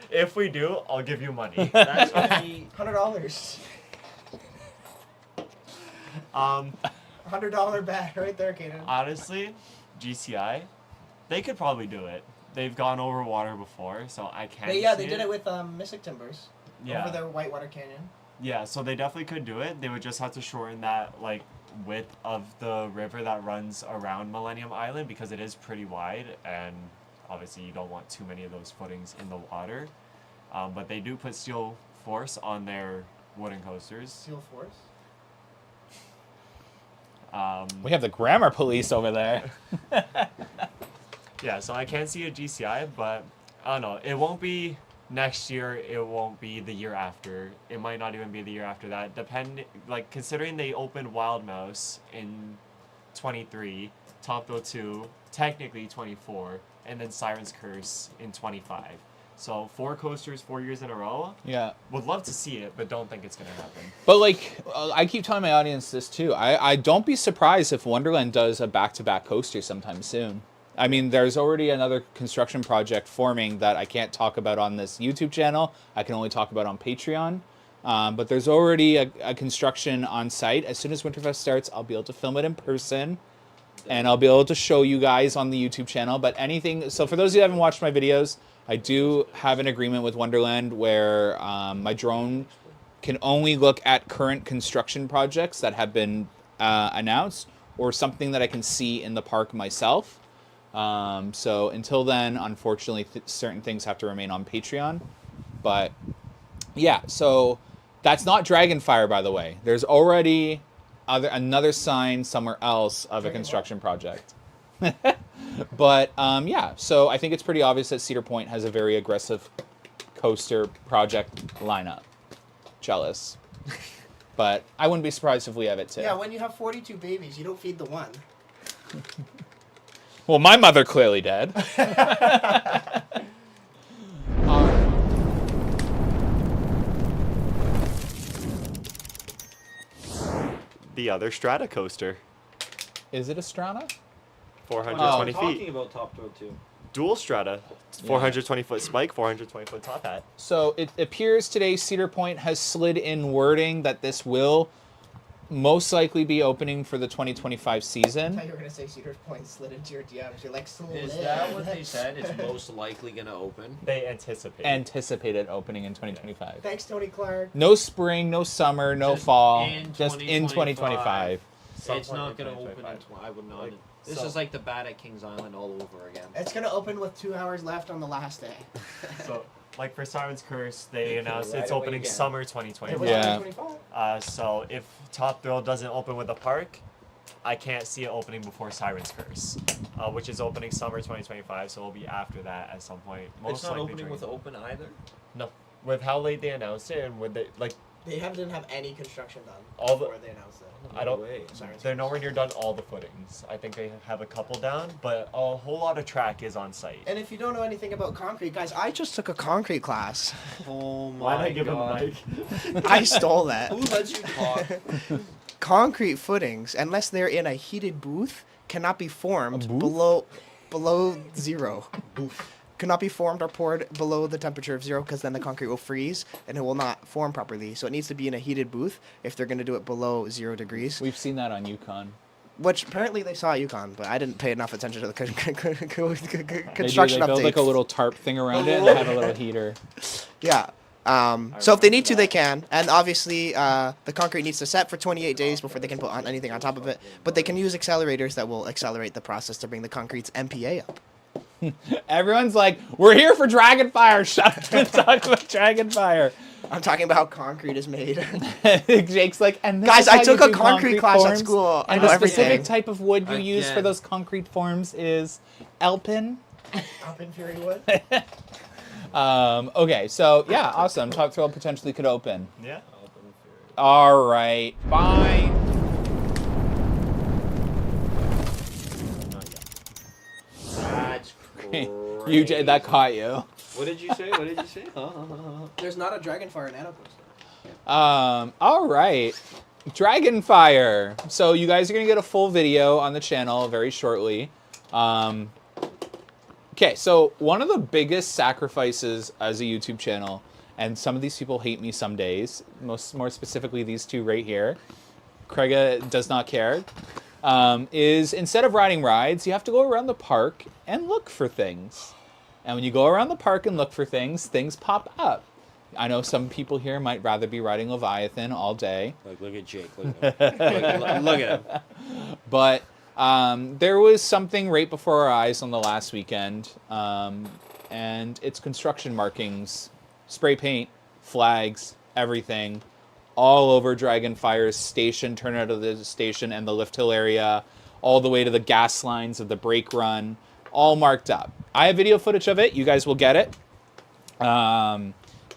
D: If we do, I'll give you money.
B: That's gonna be.
E: $100. $100 bet right there, Kaden.
D: Honestly, GCI, they could probably do it. they've gone over water before, so I can't.
E: They did it with Mystic Timbers
D: Yeah.
E: over the Whitewater Canyon.
D: Yeah, so they definitely could do it. They would just have to shorten that like width of the river that runs around Millennium Island because it is pretty wide, and obviously you don't want too many of those footings in the water. But they do put steel force on their wooden coasters.
E: Steel Force.
C: We have the grammar police over there.
D: Yeah, so I can see a GCI, but I don't know. It won't be next year. It won't be the year after. It might not even be the year after that. Considering they opened Wild Mouse in 23, Top Thrill 2, technically 24, and then Siren's Curse in 25. So 4 coasters, 4 years in a row.
C: Yeah.
D: Would love to see it, but don't think it's gonna happen.
C: But like, I keep telling my audience this too. I don't be surprised if Wonderland does a back-to-back coaster sometime soon. I mean, there's already another construction project forming that I can't talk about on this YouTube channel. I can only talk about on Patreon. But there's already a construction on site. As soon as Winterfest starts, I'll be able to film it in person. And I'll be able to show you guys on the YouTube channel. But anything... So for those of you who haven't watched my videos, I do have an agreement with Wonderland where my drone can only look at current construction projects that have been announced or something that I can see in the park myself. So until then, unfortunately, certain things have to remain on Patreon. But yeah, so that's not Dragonfire, by the way. There's already another sign somewhere else of a construction project. But yeah, so I think it's pretty obvious that Cedar Point has a very aggressive coaster project lineup. Jealous. But I wouldn't be surprised if we have it too.
E: Yeah, when you have 42 babies, you don't feed the one.
C: Well, my mother clearly did.
D: The other Strata coaster,
C: Is it a Strata?
D: 420
B: talking
D: feet.
B: about Top Thrill 2.
D: Dual Strata, 420-foot spike, 420-foot top hat.
C: So it appears today Cedar Point has slid in wording that this will most likely be opening for the 2025
E: I
C: season.
E: thought you were going to say Cedar Point slid into your DMs. You're like, slid.
B: Is that what they said? It's most likely gonna open.
D: They anticipate.
C: Anticipated opening in 2025.
E: Thanks, Tony Clark.
C: No spring, no summer, no
B: Just
C: fall.
B: in
C: Just in 2025.
B: It's
D: Sometime
B: not
D: in
B: gonna open in
D: 2025.
B: I would not.
D: Like,
B: This
D: so-
B: is like the Bat at Kings Island all over again.
E: It's going to open with 2 hours left on the last day.
D: So, like for Siren's Curse, they announced
B: Right
D: it's
B: away
D: opening
B: again.
D: summer
E: It
D: 2025.
E: was
C: Yeah.
E: 2025.
D: So if Top Thrill doesn't open with a park, I can't see it opening before Siren's Curse, which is opening summer 2025. So it'll be after that at some point. Most
B: It's not
D: likely
B: opening
D: during-
B: with open either.
D: No, with how late they announced it and with the like
E: They didn't have any construction done
D: All the-
E: before they announced it.
D: I don't.
B: way.
D: They're nowhere near done all the footings. I think they have a couple down, but a whole lot of track is on site.
E: And if you don't know anything about concrete, guys, I just took a concrete class.
B: Oh my
D: Why not give
B: god.
D: him the mic?
E: I stole that.
B: Who lets you talk?
E: Concrete footings, unless they're in a heated booth, cannot be formed
C: booth?
E: below zero. Cannot be formed or poured below the temperature of 0 because then the concrete will freeze and it will not form properly. So it needs to be in a heated booth if they're going to do it below 0 degrees.
C: We've seen that on Yukon.
E: Which apparently they saw at UConn, but I didn't pay enough attention to the
C: They
E: construction
C: build
E: updates.
C: like a little tarp thing around it and they have a little heater.
E: Yeah. So if they need to, they can. And obviously, the concrete needs to set for 28 days before they can put on anything on top of it. But they can use accelerators that will accelerate the process to bring the concrete's MPA up.
C: Everyone's like, we're here for Dragonfire. Shut up and talk about Dragonfire.
E: I'm talking about how concrete is made.
C: Jake's like, and this
E: Guys,
C: is how
E: I took
C: you
E: a
C: do
E: concrete class at
C: forms,
E: school. I
C: And
E: know
C: the
E: everything.
C: specific type of wood you use for
B: Again.
C: those concrete forms is Alpen.
E: Alpen Fury wood.
C: Okay, so yeah, awesome. Top Thrill potentially could open.
D: Yeah.
C: All right, fine.
B: That's crazy.
C: That caught you.
B: What did you say? What did you say?
E: There's not a Dragonfire nano coaster.
C: All right. Dragonfire. So you guys are gonna get a full video on the channel very shortly. Okay, so one of the biggest sacrifices as a YouTube channel, and some of these people hate me some days, more specifically these two right here, Craiga does not care, is instead of riding rides, you have to go around the park and look for things. And when you go around the park and look for things, things pop up. I know some people here might rather be riding Leviathan all day.
B: Look at Jake. Look at him. Look at him.
C: But there was something right before our eyes on the last weekend. And it's construction markings, spray paint, flags, everything, all over Dragonfire's station, turnout of the station and the lift hill area, all the way to the gas lines of the brake run, all marked up. I have video footage of it. You guys will get it.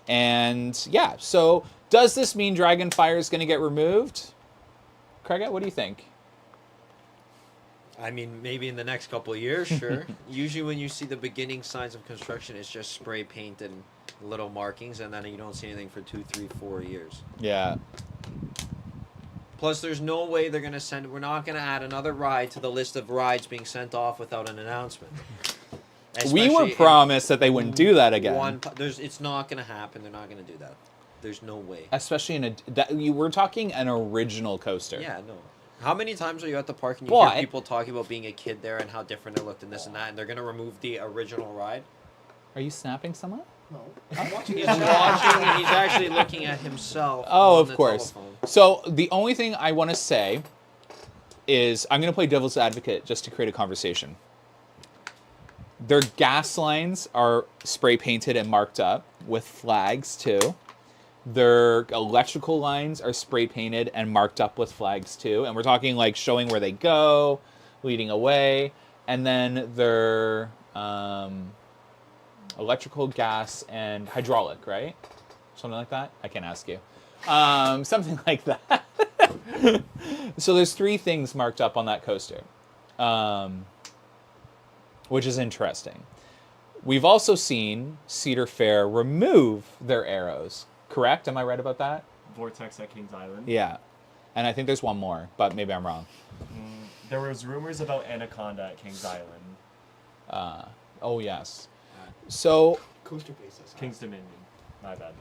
C: And yeah, so does this mean Dragonfire is going to get removed? Craig, what do you think?
B: I mean, maybe in the next couple of years, sure. Usually when you see the beginning signs of construction, it's just spray paint and little markings, and then you don't see anything for 2, 3, 4 years.
C: Yeah.
B: Plus, there's no way they're going to send... We're not going to add another ride to the list of rides being sent off without an announcement.
C: We were
B: Especially
C: promised that they wouldn't do that again.
B: It's not going to happen. They're not going to do that. There's no way.
C: Especially in we're talking an original coaster.
B: Yeah, no. How many times are you at the park and you
C: But-
B: hear people talking about being a kid there and how different it looked and this and that, and they're going to remove the original ride?
C: Are you snapping someone?
F: No. I'm watching
B: He's
F: this.
B: watching. He's actually looking at himself.
C: Oh,
B: on
C: of
B: the
C: course.
B: telephone.
C: So the only thing I want to say is I'm going to play devil's advocate just to create a conversation. Their gas lines are spray painted and marked up with flags too. Their electrical lines are spray painted and marked up with flags too. And we're talking like showing where they go, leading away. And then their electrical, gas, and hydraulic, right? Something like that? I can't ask you. Something like that. So there's 3 things marked up on that coaster, which is interesting. We've also seen Cedar Fair remove their arrows, correct? Am I right about that?
D: Vortex at Kings Island.
C: Yeah. And I think there's one more, but maybe I'm wrong.
D: There was rumors about Anaconda at Kings Island.
C: Oh, yes. So
F: Coaster basis.
D: Kings Dominion. My bad.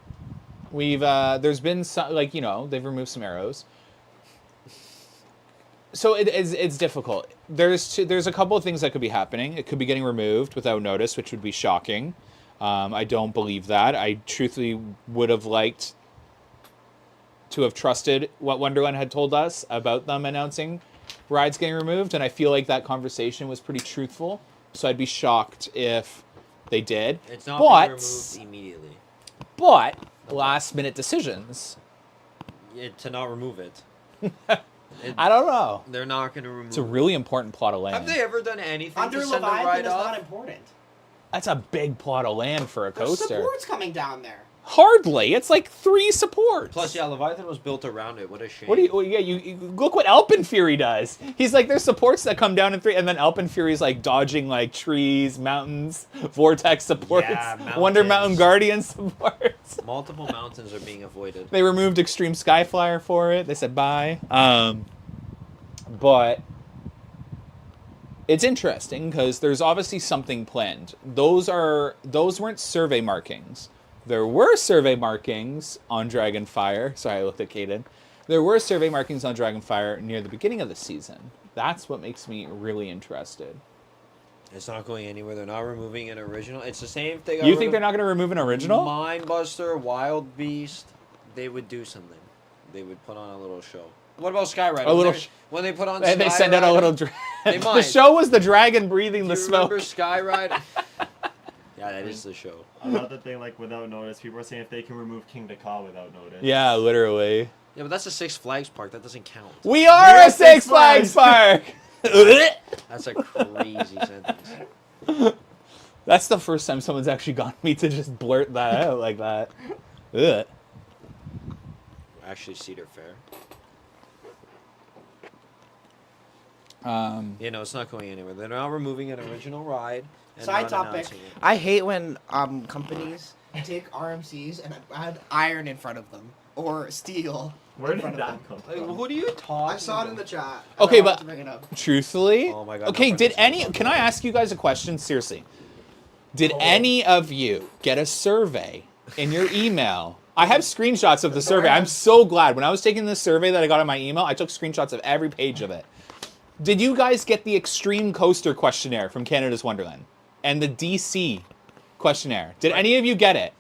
C: we've there's been some, like, you know, they've removed some arrows. So it's difficult. There's a couple of things that could be happening. It could be getting removed without notice, which would be shocking. I don't believe that. I truthfully would have liked to have trusted what Wonderland had told us about them announcing rides getting removed, and I feel like that conversation was pretty truthful. So I'd be shocked if they did.
B: It's not being removed immediately.
C: But last minute decisions.
B: To not remove it.
C: I don't know.
B: They're not going to remove
C: It's a really important plot of land.
B: Have they ever done anything
G: Under
B: to send a
G: Leviathan
B: ride
G: is
B: off?
G: not important.
C: That's a big plot of land for a
G: There's
C: coaster.
G: supports coming down there.
C: Hardly. It's like 3 supports.
B: Plus, yeah, Leviathan was built around it. What a shame.
C: What do you? Well, yeah, you look what Alpen Fury does. He's like, there's supports that come down in 3, and then Alpen Fury's like dodging like trees, mountains, vortex supports,
B: Yeah,
C: Wonder
B: mountains.
C: Mountain Guardian supports.
B: Multiple mountains are being avoided.
C: They removed Extreme Skyflyer for it. They said bye. But it's interesting because there's obviously something planned. Those weren't survey markings. There were survey markings on Dragonfire. Sorry, I looked at Caden. There were survey markings on Dragonfire near the beginning of the season. That's what makes me really interested.
B: It's not going anywhere. They're not removing an original. It's the same thing.
C: You think they're not going to remove an original?
B: Mindbuster, Wild Beast. They would do something. They would put on a little show. What about Skyride? When they put on
C: They send out a
B: Skyride,
C: little.
B: They
C: The
B: might.
C: show was the dragon breathing
B: Do
C: the
B: you
C: smoke.
B: remember Skyride? Yeah, that is the show.
D: Another thing, like without notice, people are saying if they can remove King Dakar without notice.
C: Yeah, literally.
B: Yeah, but that's a Six Flags park. That doesn't count.
C: We are a Six Flags park.
B: That's a crazy sentence.
C: That's the first time someone's actually gotten me to just blurt that out like that. Ugh.
B: Actually, Cedar Fair.
C: Um,
B: It's not going anywhere. They're not removing an original ride. And
G: Side
B: not
G: topic.
B: announcing it.
E: I hate when companies take RMCs and add iron in front of them or steel.
D: Where
E: in
D: did
E: front of
D: that
E: them.
D: come
B: Like,
D: from?
B: who do you talk?
F: I saw it in the chat.
C: Okay,
E: I wanted
C: but-
E: to bring it up.
C: truthfully,
B: Oh my God,
C: okay.
B: no
C: Did
B: friends
C: any?
B: in the
C: Can I ask you guys a question? Seriously, did any of you get a survey in your email? I have screenshots of the survey. I'm so glad. When I was taking this survey that I got on my email, I took screenshots of every page of it. Did you guys get the Extreme Coaster questionnaire from Canada's Wonderland and the DC questionnaire. Did any of you get it?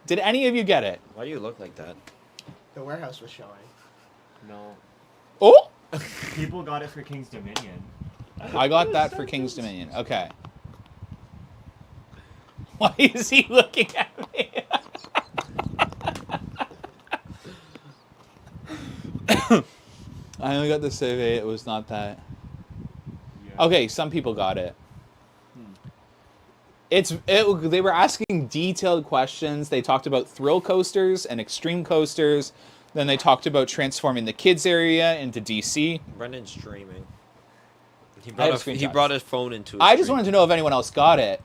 C: Did any of you get it?
B: Why do you look like that?
F: The warehouse was showing.
D: No.
C: Oh,
D: People got it for King's Dominion.
C: I got that for King's Dominion. Okay. Why is he looking at me? I only got the survey. It was not that.
D: Yeah.
C: Okay, some people got it. They were asking detailed questions. They talked about thrill coasters and extreme coasters. Then they talked about transforming the kids area into DC.
B: Brendan's dreaming. He
C: I have
B: brought, he
C: screenshots.
B: brought his phone into his
C: I just
B: stream.
C: wanted to know if anyone else got it.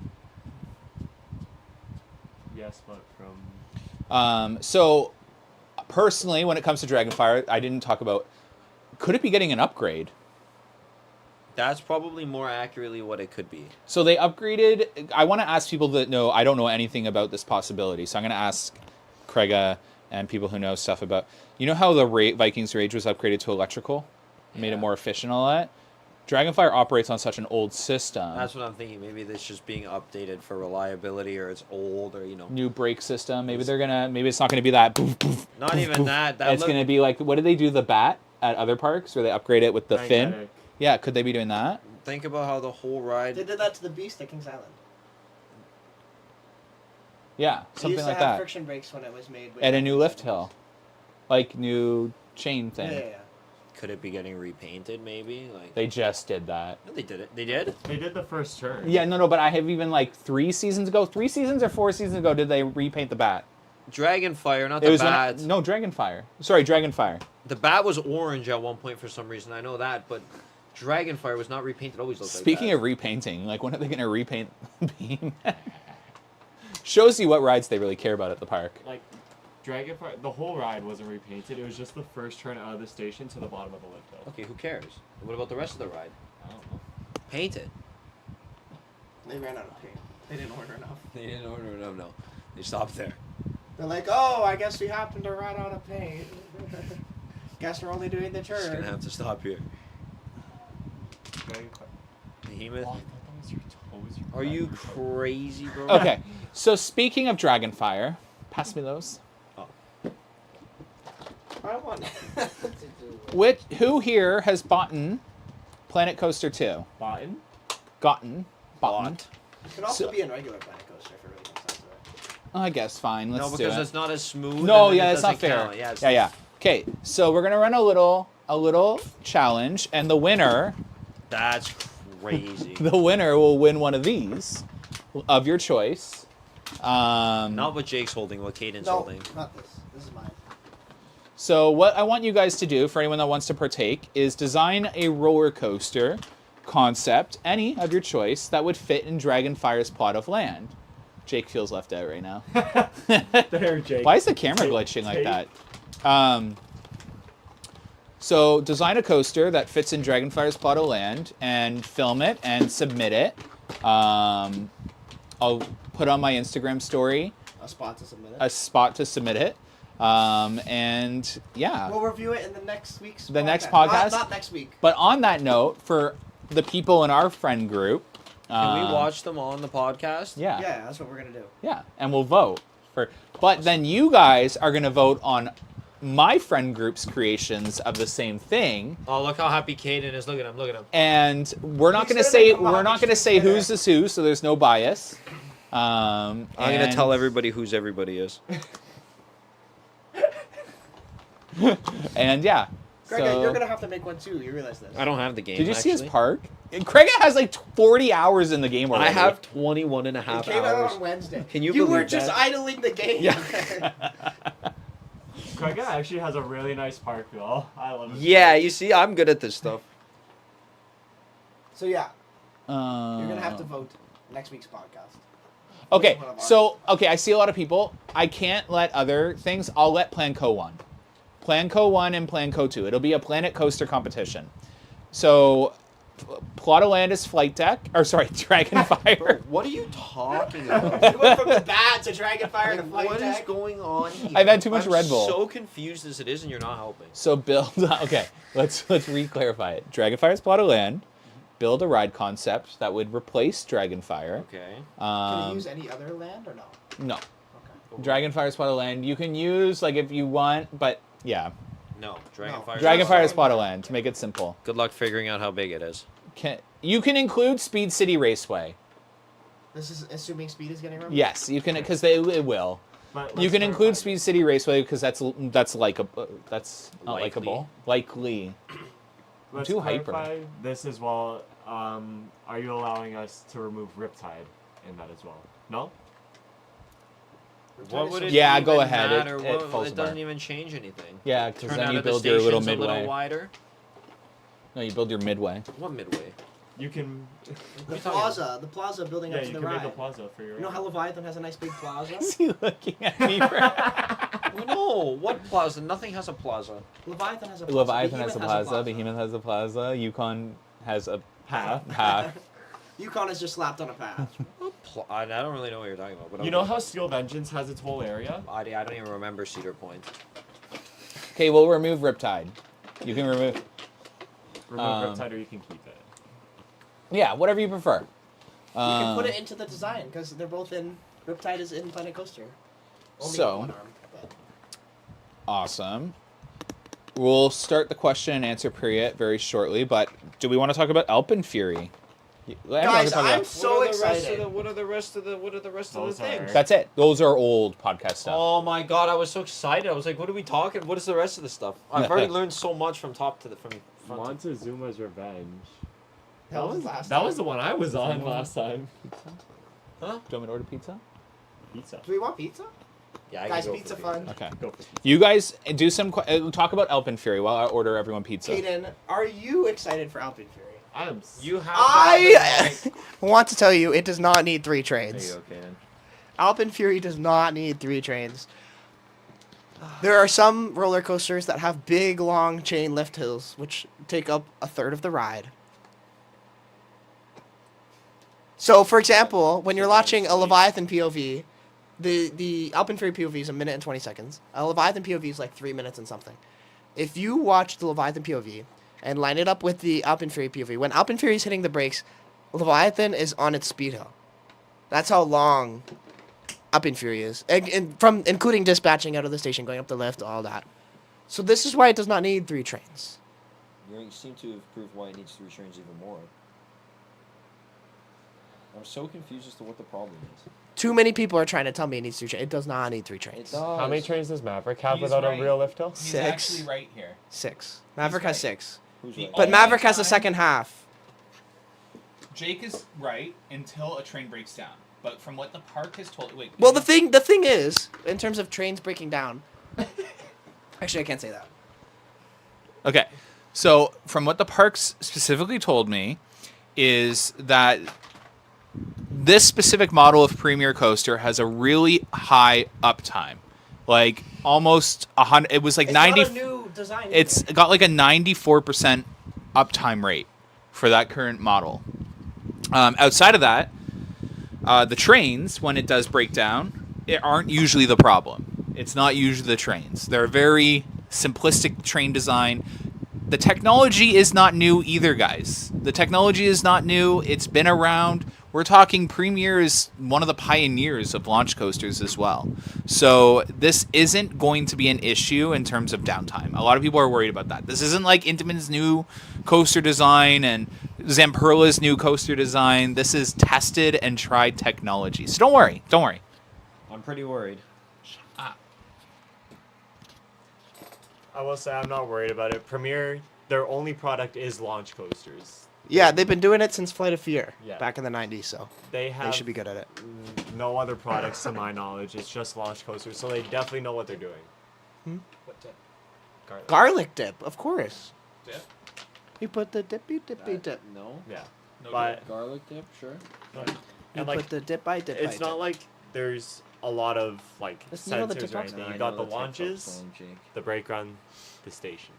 D: Yes, but from.
C: So, personally, when it comes to Dragonfire, I didn't talk about. Could it be getting an upgrade?
B: That's probably more accurately what it could be.
C: So they upgraded. I want to ask people that know. I don't know anything about this possibility, so I'm going to ask Craiga and people who know stuff about. You know how the Vikings Rage was upgraded to electrical, made it more efficient, all that. Dragonfire operates on such an old system.
B: That's what I'm thinking. Maybe this just being updated for reliability, or it's old, or
C: New brake system. Maybe they're gonna. Maybe it's not gonna be that. Boof, boof,
B: Not
C: boof,
B: even
C: boof.
B: that. That
C: It's
B: look,
C: gonna be like, what do they do? The bat at other parks, where they upgrade it with the fin.
D: Magnetic.
C: Yeah, could they be doing that?
B: Think about how the whole ride.
F: They did that to the Beast at Kings Island.
C: Yeah,
F: They
C: something
F: used
C: like
F: to have
C: that.
F: friction brakes when it was made. with
C: At a new
F: Kings
C: lift
F: Island.
C: hill, like new chain thing.
F: Yeah.
B: Could it be getting repainted? Maybe like
C: They just did that.
B: No, they did it. They did.
D: They did the first turn.
C: Yeah, no, but I have even like 3 seasons ago, 3 seasons or 4 seasons ago, did they repaint the bat?
B: Dragonfire, not
C: It
B: the
C: was
B: bat.
C: no Dragonfire. Sorry, Dragonfire.
B: The bat was orange at one point for some reason. I know that, but Dragonfire was not repainted. It always looked
C: Speaking
B: like
C: of repainting, like when are they gonna repaint the beam? Shows you what rides they really care about at the park.
D: Like, Dragonfire, the whole ride wasn't repainted. It was just the first turn out of the station to the bottom of the lift hill.
B: okay, who cares? What about the rest of the ride?
D: I don't know.
B: Paint it.
F: They ran out of paint. They didn't order enough.
B: They didn't order enough. No, they stopped there.
F: They're like, oh, I guess we happened to run out of paint. Guess we're only doing the
B: Just gonna
F: turn.
B: have to stop here.
D: Dragonfire.
B: Behemoth.
D: Oh, I thought that was your toes.
B: Are you crazy, bro?
C: Okay, so speaking of Dragonfire, pass me those.
F: I want
C: Who here has bought Planet Coaster 2?
D: Bottom?
C: Bought.
F: It could also
C: So-
F: be a regular Planet Coaster if it really comes down to it.
C: I guess fine. Let's
B: No,
C: do
B: because
C: it.
B: it's not as smooth.
C: No,
B: and then
C: yeah,
B: it
C: that's not
B: doesn't
C: fair.
B: count. Yeah, it's
C: Yeah. Okay, so we're gonna run a little challenge, and the winner
B: That's crazy.
C: will win one of these of your choice.
B: Not what Jake's holding, what Caden's
F: No,
B: holding.
F: not this. This is mine.
C: So what I want you guys to do, for anyone that wants to partake, is design a roller coaster concept, any of your choice, that would fit in Dragonfire's plot of land. Jake feels left out right now.
D: There, Jake.
C: Why is the camera
D: Take-
C: glitching like
D: take-
C: that? So design a coaster that fits in Dragonfire's plot of land and film it and submit it. I'll put on my Instagram story
F: A spot to submit it.
C: a spot to submit it. And yeah.
F: We'll review it in the next week's
C: The next podcast?
F: Not next week.
C: But on that note, for the people in our friend group,
B: Can we watch them on the podcast?
C: Yeah,
F: Yeah, that's what we're going to do.
C: yeah, and we'll vote for. But then you guys are gonna vote on my friend group's creations of the same thing,
B: Oh, look how happy Caden is. Look at him. Look at him.
C: and we're not
F: He's
C: gonna
F: gonna
C: say
F: make a
C: we're not gonna say who's is who, so there's no bias.
B: I'm gonna tell everybody whose everybody is.
C: And yeah.
F: Greg,
C: so-
F: you're going to have to make one too. You realize this.
B: I don't have the game.
C: Did you see his
B: actually.
C: park? Craig has like 40 hours in the game already.
B: I have 21 and a
F: It
B: half
F: came out
B: hours.
F: on Wednesday.
B: Can you
F: were
B: believe
F: just
B: that?
F: idling the game.
B: Yeah.
D: Craig actually has a really nice park feel. I love it.
B: Yeah, you see, I'm good at this stuff.
F: So yeah,
C: You're
F: you're going to have to vote next week's podcast.
C: Okay,
F: One of ours.
C: so I see a lot of people. I can't let other things. I'll let Plan Co 1. Plan Co 1 and Plan Co 2. It'll be a Planet Coaster competition. So Plot of Land is Flight Deck, or sorry, Dragonfire.
B: Bro, what are you talking about?
F: We went from the bat to Dragonfire to
B: Like,
F: Flight
B: what is
F: Deck.
B: going on here?
C: I've had too much
B: I'm
C: Red Bull.
B: so confused as it is, and you're not helping.
C: So build. Okay, let's re-clarify it. Dragonfire's Plot of Land, build a ride concept that would replace Dragonfire.
B: Okay.
F: Can you use any other land or no?
C: No.
F: Okay.
C: Dragonfire Spot of Land. You can use, like, if you want, but yeah.
B: No, Dragonfire.
C: Dragonfire Spot of Land, to make it simple.
B: Good luck figuring out how big it is.
C: You can include Speed City Raceway.
F: This is assuming speed is getting removed?
C: Yes, you can, because it will.
D: But
C: You
D: let's
C: can include
D: clarify.
C: Speed City Raceway because that's likable. That's not
B: Likely.
C: likable. Likely.
D: Let's
C: too hyper.
D: clarify this as well. Are you allowing us to remove Riptide in that as well? No?
B: What would it
C: Yeah,
B: even
C: go ahead.
B: matter?
C: It
B: What-
C: falls
B: it doesn't
C: apart.
B: even change anything.
C: Yeah, because
B: Turn
C: then
B: out
C: you
B: of the
C: build your little
B: stations a little
C: midway.
B: wider.
C: No, you build your midway.
B: What midway?
D: You can.
F: The
B: talking
F: plaza building
D: Yeah,
F: up to
D: you
F: the
D: can
F: ride.
D: make a plaza for your.
F: You know how Leviathan has a nice big plaza?
C: Is he looking at me?
B: No, what plaza? Nothing has a plaza.
F: Leviathan has a plaza.
C: Leviathan has a
F: Behemoth
C: plaza. Behemoth has a plaza. Yukon has a
D: Half.
C: half.
F: Yukon is just slapped on a path.
B: I don't really know what you're talking about. But
D: You know how Steel Vengeance has its whole area?
B: I don't even remember Cedar Point.
C: Okay, we'll remove Riptide. You can remove.
D: Remove
C: Um,
D: Riptide or you can keep it.
C: Yeah, whatever you prefer.
F: You can put it into the design because they're both in. Riptide is in Planet Coaster. Only
C: So-
F: one arm, but-
C: Awesome. We'll start the question and answer period very shortly, but do we want to talk about Alpen Fury?
F: Guys, I'm so excited.
B: What are the rest of the
D: Those
B: things?
D: are-
C: That's it. Those are old podcast stuff.
B: Oh my god, I was so excited. I was like, what are we talking? What is the rest of the stuff? I've already learned so much from top to the from front to
D: Montezuma's Revenge.
F: That was last
D: That
F: time.
D: was the one I was on last time.
C: Do you want me to order pizza?
D: Pizza.
F: Do we want pizza?
B: Yeah, I
F: Guys,
B: can go
F: pizza
B: for
F: fun.
C: Okay.
D: Go for pizza.
C: You guys do some talk about Alpen Fury while I order everyone pizza.
F: Kaden, are you excited for Alpen Fury?
D: I'm.
B: You have
F: I want to tell you, it does not need 3
B: There you
F: trains.
B: go, Kaden.
F: Alpen Fury does not need 3 trains. There are some roller coasters that have big, long chain lift hills, which take up a third of the ride. So, for example, when you're watching a Leviathan POV, the Alpen Fury POV is 1 minute and 20 seconds. A Leviathan POV is like 3 minutes and something. If you watch the Leviathan POV and line it up with the Alpen Fury POV, when Alpen Fury is hitting the brakes, Leviathan is on its speed hill. That's how long Alpen Fury is, and from including dispatching out of the station, going up the lift, all that. So this is why it does not need 3 trains.
B: You seem to have proved why it needs 3 trains even more. I'm so confused as to what the problem is.
F: Too many people are trying to tell me it needs 3 trains. It does not need 3 trains.
D: How many trains does Maverick have
C: He's
D: without
C: right.
D: a real lift hill?
C: He's
F: 6.
C: actually right here.
F: 6. Maverick has
C: right.
F: 6.
B: Who's
C: The
B: right?
C: only
F: But Maverick has the
C: time-
F: second half.
C: Jake is right until a train breaks down. But from what the park has told, wait.
F: Well, the thing is, in terms of trains breaking down. Actually, I can't say that.
C: Okay, so from what the parks specifically told me, is that this specific model of Premier Coaster has a really high uptime, like almost 100. It was like
F: It's
C: 90.
F: not a new design.
C: It's
F: either.
C: got like a 94% uptime rate for that current model. Outside of that, the trains, when it does break down, it aren't usually the problem. It's not usually the trains. They're a very simplistic train design. The technology is not new either, guys. The technology is not new. It's been around. We're talking Premier is one of the pioneers of launch coasters as well. So this isn't going to be an issue in terms of downtime. A lot of people are worried about that. This isn't like Intamin's new coaster design and Zamperla's new coaster design. This is tested and tried technology. So don't worry. Don't worry.
B: I'm pretty worried.
D: I will say I'm not worried about it. Premier, their only product is launch coasters.
F: Yeah, they've been doing it since Flight of Fear.
D: Yeah.
F: Back in the 90s, so
D: They have
F: they should be good at it.
D: no other products to my knowledge. It's just launch coasters, so they definitely know what they're doing.
B: What the?
F: Garlic dip, of course.
C: Dip?
F: You put the dippy dip.
B: No.
D: Yeah,
C: No
D: but
B: Garlic dip, sure.
F: You
D: and
F: put
D: like
F: the dip by dip.
D: it's not like there's a lot of like
F: Let's know the
D: sensors
F: tip
D: or
F: box.
D: anything.
B: I
D: You got
B: know
D: the
B: tip box
D: launches,
B: on, Jake.
D: the brake run, the station.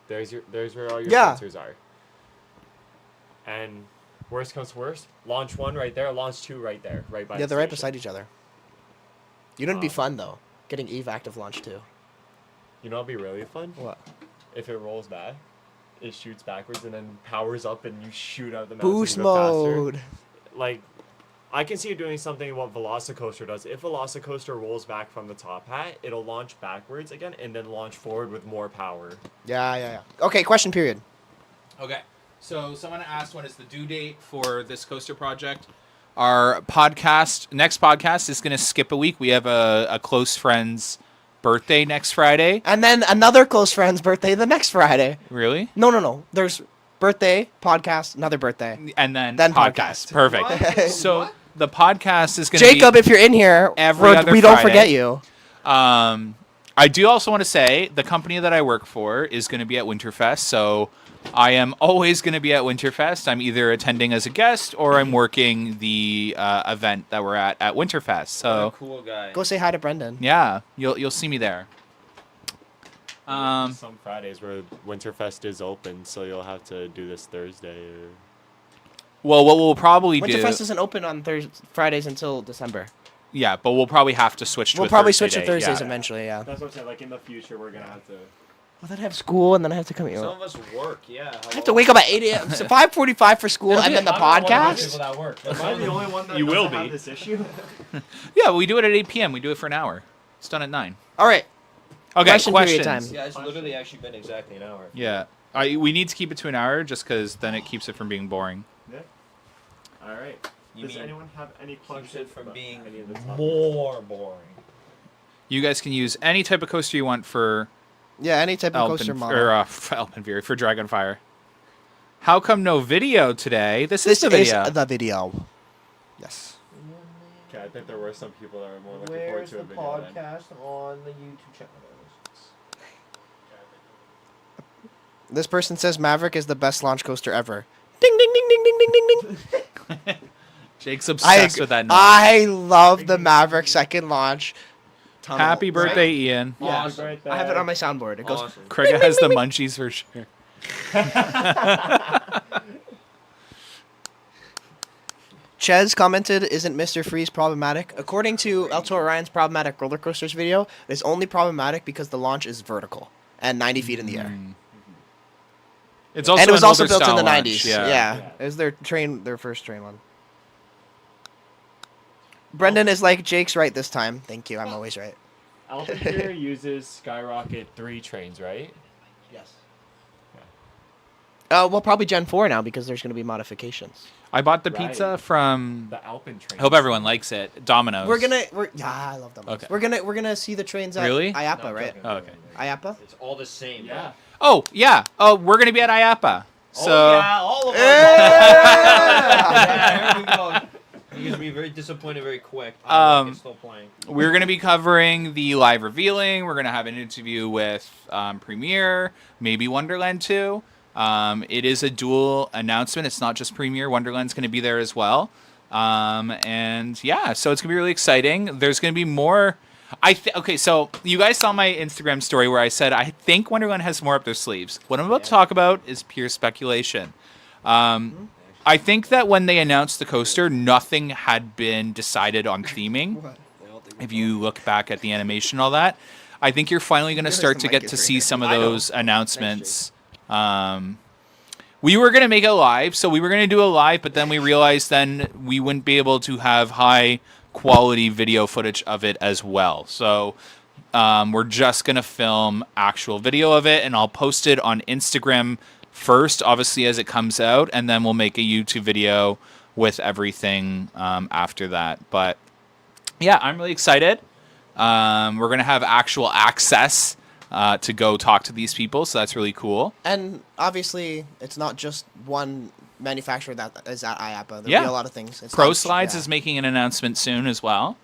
D: There's where all your
F: Yeah.
D: sensors are. And worst comes to worst, launch 1 right there, launch 2 right there, right by.
F: Yeah,
D: the
F: they're right
D: station.
F: beside each other. You know, it'd be
D: Um,
F: fun though, getting Eve active launch too.
D: You know, it'd be really fun
F: What?
D: if it rolls back. it shoots backwards and then powers up and you shoot out the mountain.
F: Boost
D: and go faster.
F: mode.
D: Like, I can see it doing something what Velocicoaster does. If Velocicoaster rolls back from the top hat, it'll launch backwards again and then launch forward with more power.
F: Yeah. Okay, question period.
C: Okay. So someone asked when is the due date for this coaster project. Our next podcast is going to skip a week. We have a close friend's birthday next Friday.
F: And then another close friend's birthday the next Friday.
C: Really?
F: No. There's birthday, podcast, another birthday.
C: And then
F: podcast.
C: Perfect.
B: What?
C: So
B: What?
C: the podcast is going to be...
F: Jacob, if you're in here,
C: every other
F: we don't
C: Friday.
F: forget you.
C: I do also want to say the company that I work for is going to be at Winterfest, so I am always going to be at Winterfest. I'm either attending as a guest or I'm working the event that we're at Winterfest.
B: What
C: So
B: a cool guy.
F: Go say hi to Brendan.
C: yeah, you'll see me there.
D: Some Fridays where Winterfest is open, so you'll have to do this Thursday. Or...
C: Well, what we'll probably do...
F: Winterfest isn't open on Fridays until December.
C: Yeah, but we'll probably have to switch to
F: We'll
C: a
F: probably
C: Thursday
F: switch to
C: day,
F: Thursdays
C: yeah.
F: eventually, yeah.
D: That's what I'm saying. Like in the future, we're gonna have to.
F: Well, then I have school, and then I have to come here.
B: Some of us work, yeah.
F: I have to wake up at 8 a.m. So 5:45 for school, and then the podcast.
B: that work.
D: Am I the only one that
C: You will
D: doesn't have
C: be.
D: this issue?
C: Yeah, we do it at 8 p.m. We do it for an hour. It's done at 9.
F: All right.
C: Okay,
F: Question period
C: questions.
F: time.
B: Yeah, it's literally actually been exactly an hour.
C: Yeah. We need to keep it to an hour just because then it keeps it from being boring.
D: Yeah. All right.
B: You
D: Does
B: mean
D: anyone have any
B: keeps
D: questions
B: it from
D: about
B: being
D: any of the topics?
B: more boring.
C: You guys can use any type of coaster you want for
F: Yeah, any type of coaster
C: Alpen,
F: model.
C: or Alpen Fury, for Dragonfire. How come no video today? This
F: This
C: is the video.
F: is the video. Yes.
D: Okay, I think there were some people that were more looking forward to a video. Then.
B: on the YouTube channel?
F: This person says Maverick is the best launch coaster ever. Ding ding ding ding ding ding ding ding.
C: Jake's obsessed with that. Noise.
F: I love the Maverick second launch. Tunnel.
C: Happy birthday, Ian.
F: Yeah.
B: Awesome.
F: I have it on my soundboard. It goes.
B: Awesome.
C: Craig has the munchies for sure.
F: Ches commented, "Isn't Mr. Freeze problematic?" According to El Toro Ryan's problematic roller coasters video, it's only problematic because the launch is vertical and 90 feet in the air.
C: It's also
F: And it was
C: an
F: also
C: older
F: built in
C: style
F: the
C: launch,
F: 90s.
C: Yeah.
F: Yeah. It was their first train one. Brendan is like, Jake's right this time. Thank you. I'm always right.
D: Alpen Fury uses Skyrocket 3 trains, right?
F: Yes. Well, probably Gen 4 now because there's going to be modifications.
C: I bought the
D: Right.
C: pizza from.
D: The Alpen train.
C: I hope everyone likes it. Domino's.
F: Yeah, I love them.
C: Okay.
F: We're gonna see the trains at
C: Really?
F: IAPA,
B: No,
F: right?
B: joking.
C: Oh, okay.
F: IAPA.
B: It's all the same.
D: Yeah.
C: Oh yeah. Oh, we're gonna be at IAPA. So
B: Oh, yeah, all of them.
F: Yeah!
B: There we go. You're gonna be very disappointed very quick. It's still playing.
C: we're gonna be covering the live revealing. We're gonna have an interview with Premiere, maybe Wonderland 2. It is a dual announcement. It's not just Premiere. Wonderland's going to be there as well. And yeah, so it's going to be really exciting. There's going to be more. Okay, so you guys saw my Instagram story where I said I think Wonderland has more up their sleeves. What I'm about to talk about is pure speculation. I think that when they announced the coaster, nothing had been decided on theming. If you look back at the animation and all that, I think you're finally going to
F: Notice
C: start
F: the
C: to
F: mic
C: get
F: is
C: to
F: right
C: see
F: here.
C: some of
F: I know.
C: those announcements. We were going to make it live, so we were going to do a live, but then we realized then we wouldn't be able to have high quality video footage of it as well. So we're just going to film actual video of it, and I'll post it on Instagram first, obviously, as it comes out, and then we'll make a YouTube video with everything after that. But yeah, I'm really excited. We're going to have actual access to go talk to these people, so that's really cool.
F: And obviously, it's not just one manufacturer that is at IAPA. There'll
C: Yeah.
F: be a lot of things. It's
C: Pro
F: not-
C: Slides
F: yeah.
C: is making an announcement soon as well,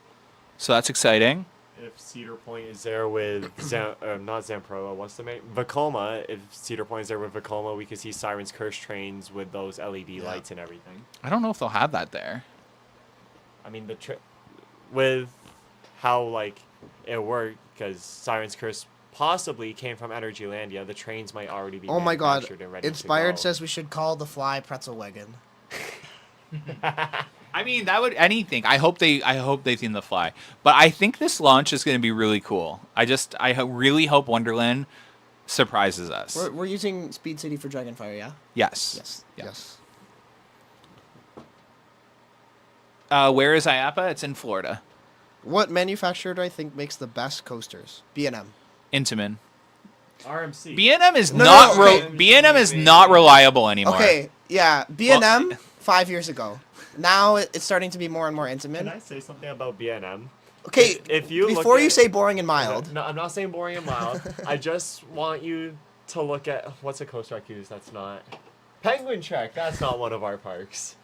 C: so that's exciting.
D: If Cedar Point is there with not Zamproa, what's the name? Vekoma. If Cedar Point is there with Vekoma, we could see Siren's Curse trains with those LED lights and everything.
C: I don't know if they'll have that there.
D: I mean, with how like it worked, because Siren's Curse possibly came from Energylandia. The trains might already be
F: Oh my god.
D: manufactured and ready
F: Inspired
D: to go.
F: says we should call the fly pretzel wagon.
C: I mean, that would anything. I hope they theme the fly, but I think this launch is going to be really cool. I really hope Wonderland surprises us.
F: We're using Speed City for Dragonfire, yeah?
C: Yes. Yeah.
F: Yes.
C: Where is IAPA? It's in Florida.
F: What manufacturer do I think makes the best coasters? B&M.
C: Intamin.
D: RMC.
C: B&M is
F: No,
C: not
F: no, okay.
C: B&M is not reliable anymore.
F: Okay, yeah, B&M
C: Well-
F: 5 years ago. Now it's starting to be more and more intimate.
D: Can I say something about B&M?
F: Okay,
D: If you look
F: before you
D: at-
F: say boring and mild,
D: No, I'm not saying boring and mild. I just want you to look at what's a coaster I could use that's not Penguin Trek. That's not one of our parks.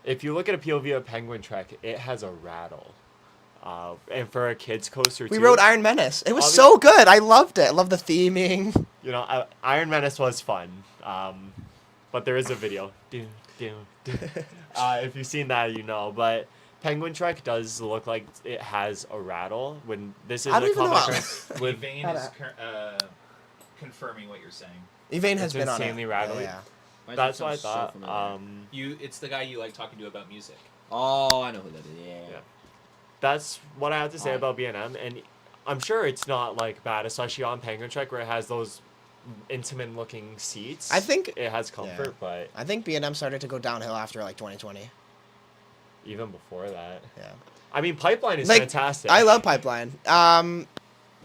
D: If you look at a POV of Penguin Trek, it has a rattle. And for a kids coaster
F: we
D: too,
F: rode Iron Menace. It was
D: Obvi-
F: so good. I loved it. I love the theming.
D: You know, Iron Menace was fun. But there is a video. If you've seen that, you know. But Penguin Trek does look like it has a rattle. When this is
F: I don't
D: a
F: even know
D: comic
F: how-
D: trend with
C: Vane is confirming what you're saying.
F: Evane has
D: It's
F: been on
D: insanely
F: it.
D: rattly.
F: Yeah.
B: Why does
D: That's
B: that
D: what I
B: sound so
D: thought.
B: familiar?
C: It's the guy you like talking to about music.
B: Oh, I know who that is. Yeah.
D: Yeah. That's what I have to say
B: Alright.
D: about B&M, and I'm sure it's not like bad, especially on Penguin Trek where it has those intimate looking seats.
F: I think-
D: it has comfort,
F: yeah.
D: but
F: I think B&M started to go downhill after like 2020.
D: even before that,
F: Yeah.
D: I mean, Pipeline is
F: Like,
D: fantastic.
F: I love Pipeline.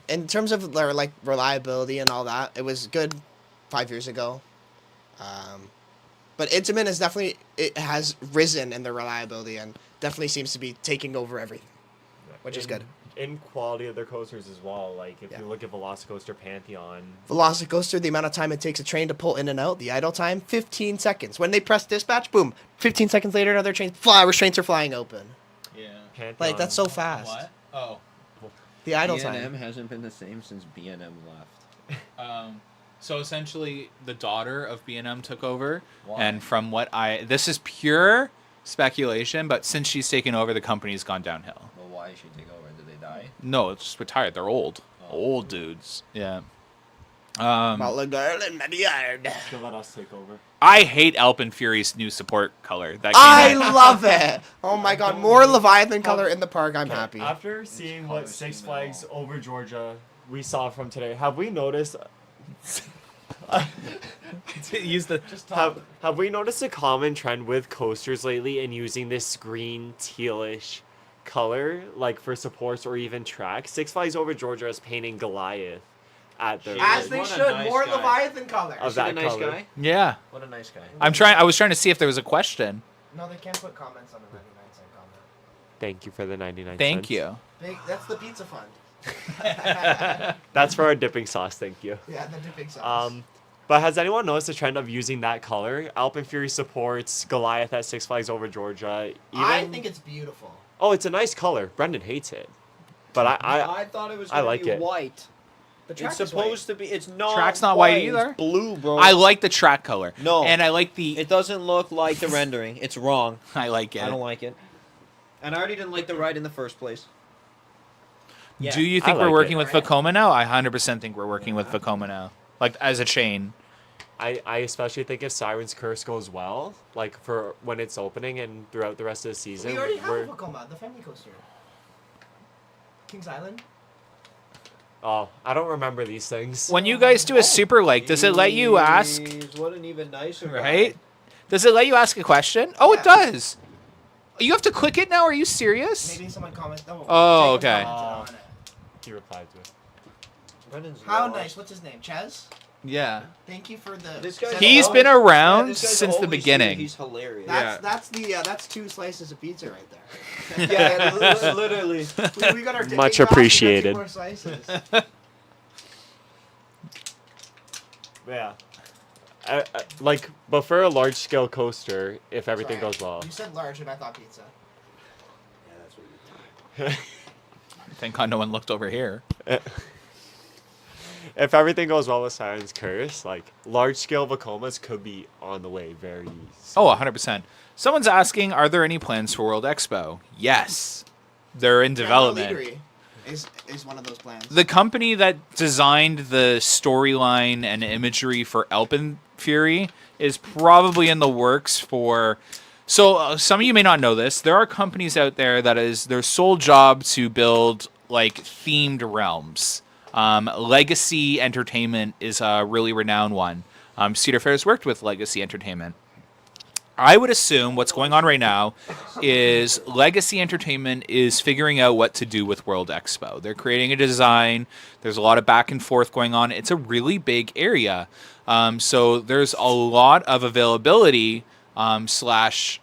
F: In terms of their like reliability and all that, it was good 5 years ago. But Intamin is definitely, it has risen in their reliability and definitely seems to be taking over everything, which is good.
D: In quality of their coasters as well. Like if
F: Yeah.
D: you look at Velocicoaster Pantheon,
F: Velocicoaster, the amount of time it takes a train to pull in and out, the idle time, 15 seconds. When they press dispatch, boom, 15 seconds later, another train, restraints are flying open.
C: Yeah.
D: Pantheon.
F: Like, that's so fast.
C: What? Oh.
F: The idle
B: B&M
F: time.
B: hasn't been the same since B&M left.
C: So essentially, the daughter of B&M took over,
B: Why?
C: and from what this is pure speculation, but since she's taken over, the company's gone downhill.
B: Well, why should she take over? Did they die?
C: No, it's just retired. They're old,
B: Oh.
C: old dudes. Yeah.
F: About the girl in my yard.
D: to let us take over.
C: I hate Alpen Fury's new support color. That
F: I
C: came out.
F: love it. Oh my god, more Leviathan color in the park. I'm happy.
D: After seeing what
B: colors
D: Six
B: seem
D: Flags
B: all-
D: over Georgia we saw from today, have we noticed?
C: Use the.
D: Have we noticed a common trend with coasters lately in using this green tealish color, like for supports or even tracks? Six Flags Over Georgia is painting Goliath at the
F: As
D: ridge
F: they
B: What a
F: should.
B: nice
F: More
B: guy.
F: Leviathan color.
D: Of
B: Is he
D: that
B: a nice
D: color.
B: guy?
C: Yeah.
B: What a nice guy.
C: I was trying to see if there was a question.
F: No, they can't put comments on the 99 cent comment.
D: Thank you for the 99
C: Thank
D: cents.
C: you.
F: That's the pizza fund.
D: That's for our dipping sauce. Thank you.
F: Yeah, the dipping sauce.
D: But has anyone noticed the trend of using that color? Alpen Fury supports Goliath at Six Flags Over Georgia.
F: I think it's beautiful.
D: Oh, it's a nice color. Brendan hates it, but I
B: thought it was
D: I
B: gonna
D: like
B: be
D: it.
B: white.
F: The track
B: It's
F: is
B: supposed to be. It's not.
C: Track's not white
B: It's
C: either.
B: blue, bro.
C: I like the track color.
B: No.
C: And I like the.
B: It doesn't look like the rendering. It's wrong.
C: I like it.
B: I don't like it. And I already didn't like the ride in the first place. Yeah.
C: Do you
D: I
C: think we're
D: like
C: working
D: it.
C: with Vekoma now? I 100% think we're working with Vekoma now. Like, as a chain.
D: I especially think if Siren's Curse goes well, like for when it's opening and throughout the rest of the season,
F: We already have
D: we're
F: a Vekoma, the family coaster. Kings Island.
D: oh I don't remember these things.
C: When you guys do a super like, does it let you ask,
B: Jeez, what an even nicer guy.
C: right? Does it let you ask a question? Oh, it
F: Yeah.
C: does. You have to click it now? Are you serious?
F: Maybe someone commented.
C: Oh,
F: Jacob
C: okay.
F: commented on it.
D: He replied to it.
B: Brendan's
F: How
B: lost.
F: nice. What's his name? Ches?
C: Yeah.
F: Thank you for the.
B: This guy's
C: He's
B: always-
C: been around
B: this guy's
C: since the
B: always
C: beginning.
B: here. He's hilarious.
F: That's 2 slices of pizza right there.
B: yeah, literally.
F: we got our dipping
D: Much
F: sauce, we got 2
D: appreciated.
F: more slices.
D: Yeah. Like, but for a large scale coaster, if everything
F: Sorry,
D: goes well.
F: You said large and I thought pizza.
B: Yeah, that's what you
C: Thank God no one looked over here.
D: If everything goes well with Siren's Curse, like large scale Vekomas could be on the way very soon.
C: Oh, 100%. Someone's asking, are there any plans for World Expo? Yes. They're in development.
F: Leadery is one of those plans.
C: The company that designed the storyline and imagery for Alpen Fury is probably in the works for. So some of you may not know this. There are companies out there that is their sole job to build like themed realms. Legacy Entertainment is a really renowned one. Cedar Fair has worked with Legacy Entertainment. I would assume what's going on right now is Legacy Entertainment is figuring out what to do with World Expo. They're creating a design. There's a lot of back and forth going on. It's a really big area. So there's a lot of availability slash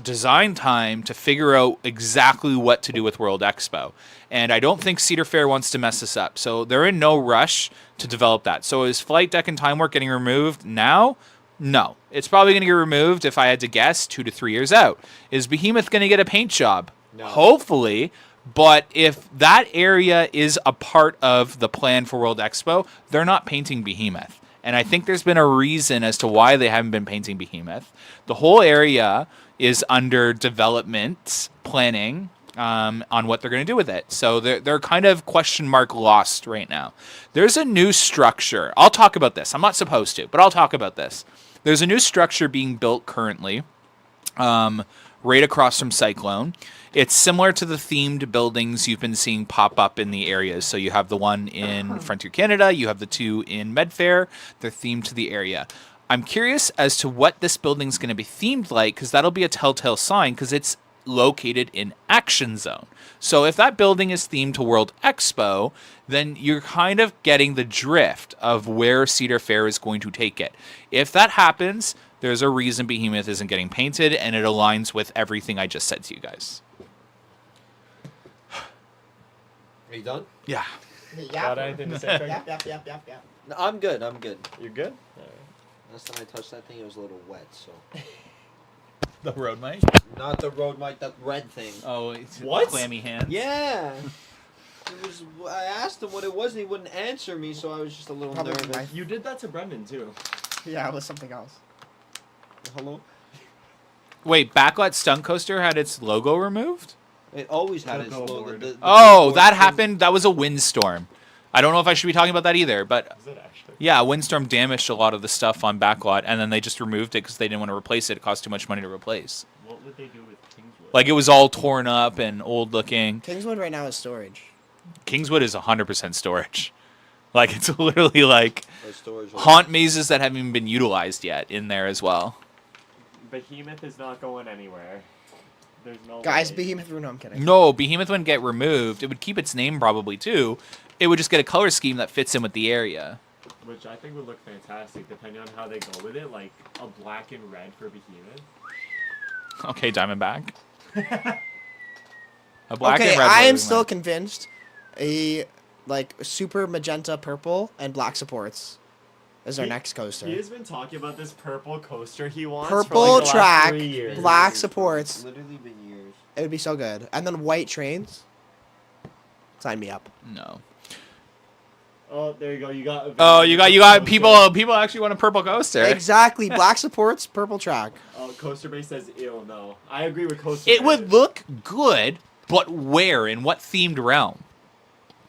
C: design time to figure out exactly what to do with World Expo. And I don't think Cedar Fair wants to mess this up. So they're in no rush to develop that. So is Flight Deck and Time Warp getting removed now? No. It's probably going to get removed, if I had to guess, 2 to 3 years out. Is Behemoth going to get a paint job?
D: No.
C: Hopefully. But if that area is a part of the plan for World Expo, they're not painting Behemoth. And I think there's been a reason as to why they haven't been painting Behemoth. The whole area is under development planning on what they're going to do with it. So they're kind of question mark lost right now. There's a new structure. I'll talk about this. I'm not supposed to, but I'll talk about this. There's a new structure being built currently right across from Cyclone. It's similar to the themed buildings you've been seeing pop up in the areas. So you have the one in Frontier Canada, you have the 2 in Medfair. They're themed to the area. I'm curious as to what this building's going to be themed like, because that'll be a telltale sign, because it's located in Action Zone. So if that building is themed to World Expo, then you're kind of getting the drift of where Cedar Fair is going to take it. If that happens, there's a reason Behemoth isn't getting painted, and it aligns with everything I just said to you guys.
B: Are you done?
C: Yeah.
D: Got anything to say?
F: Yep.
B: No, I'm good.
D: You're good?
B: Last time I touched that thing, it was a little wet, so.
C: The road mic?
B: Not the road mic, that red thing.
C: Oh, it's
D: What?
C: clammy hands.
B: Yeah. It was. I asked him what it was, and he wouldn't answer me, so I was just a little
F: Probably
B: nervous.
F: my-
D: You did that to Brendan, too.
F: Yeah, it was something else.
B: Hello?
C: Wait, Backlit Stunt Coaster had its logo removed?
B: It always had its
D: Logo
B: logo.
D: board.
B: The
C: Oh,
B: board
C: that
B: thing-
C: happened. That was a windstorm. I don't know if I should be talking about that either, but
D: Is it actually?
C: yeah, a windstorm damaged a lot of the stuff on Backlot, and then they just removed it because they didn't want to replace it. It cost too much money to replace.
D: What would they do with Kingswood?
C: Like, it was all torn up and old looking.
F: Kingswood right now is storage.
C: Kingswood is 100% storage. Like, it's literally like
B: the storage.
C: haunt mazes that haven't even been utilized yet in there as well.
D: Behemoth is not going anywhere. There's no
F: Guys,
D: way.
F: Behemoth Rune, no, I'm kidding.
C: No, Behemoth wouldn't get removed. It would keep its name probably too. It would just get a color scheme that fits in with the area.
D: Which I think would look fantastic, depending on how they go with it. Like a black and red for Behemoth.
C: Okay, Diamondback. A black
F: Okay,
C: and red.
F: I am
C: logo,
F: still
C: man.
F: convinced a like super magenta purple and black supports is our next coaster.
D: He has been talking about this purple coaster he wants
F: Purple
D: for like the
F: track,
D: last 3 years.
F: black
B: It's
F: supports.
B: literally been years.
F: It would be so good. And then white trains. Sign me up.
C: No.
D: Oh, there you go. You got.
C: Oh, you got people actually want a purple coaster.
F: Exactly. Black supports, purple track.
D: Oh, Coaster Base says ew. No, I agree with Coaster.
C: It
D: Base.
C: would look good, but where? In what themed realm?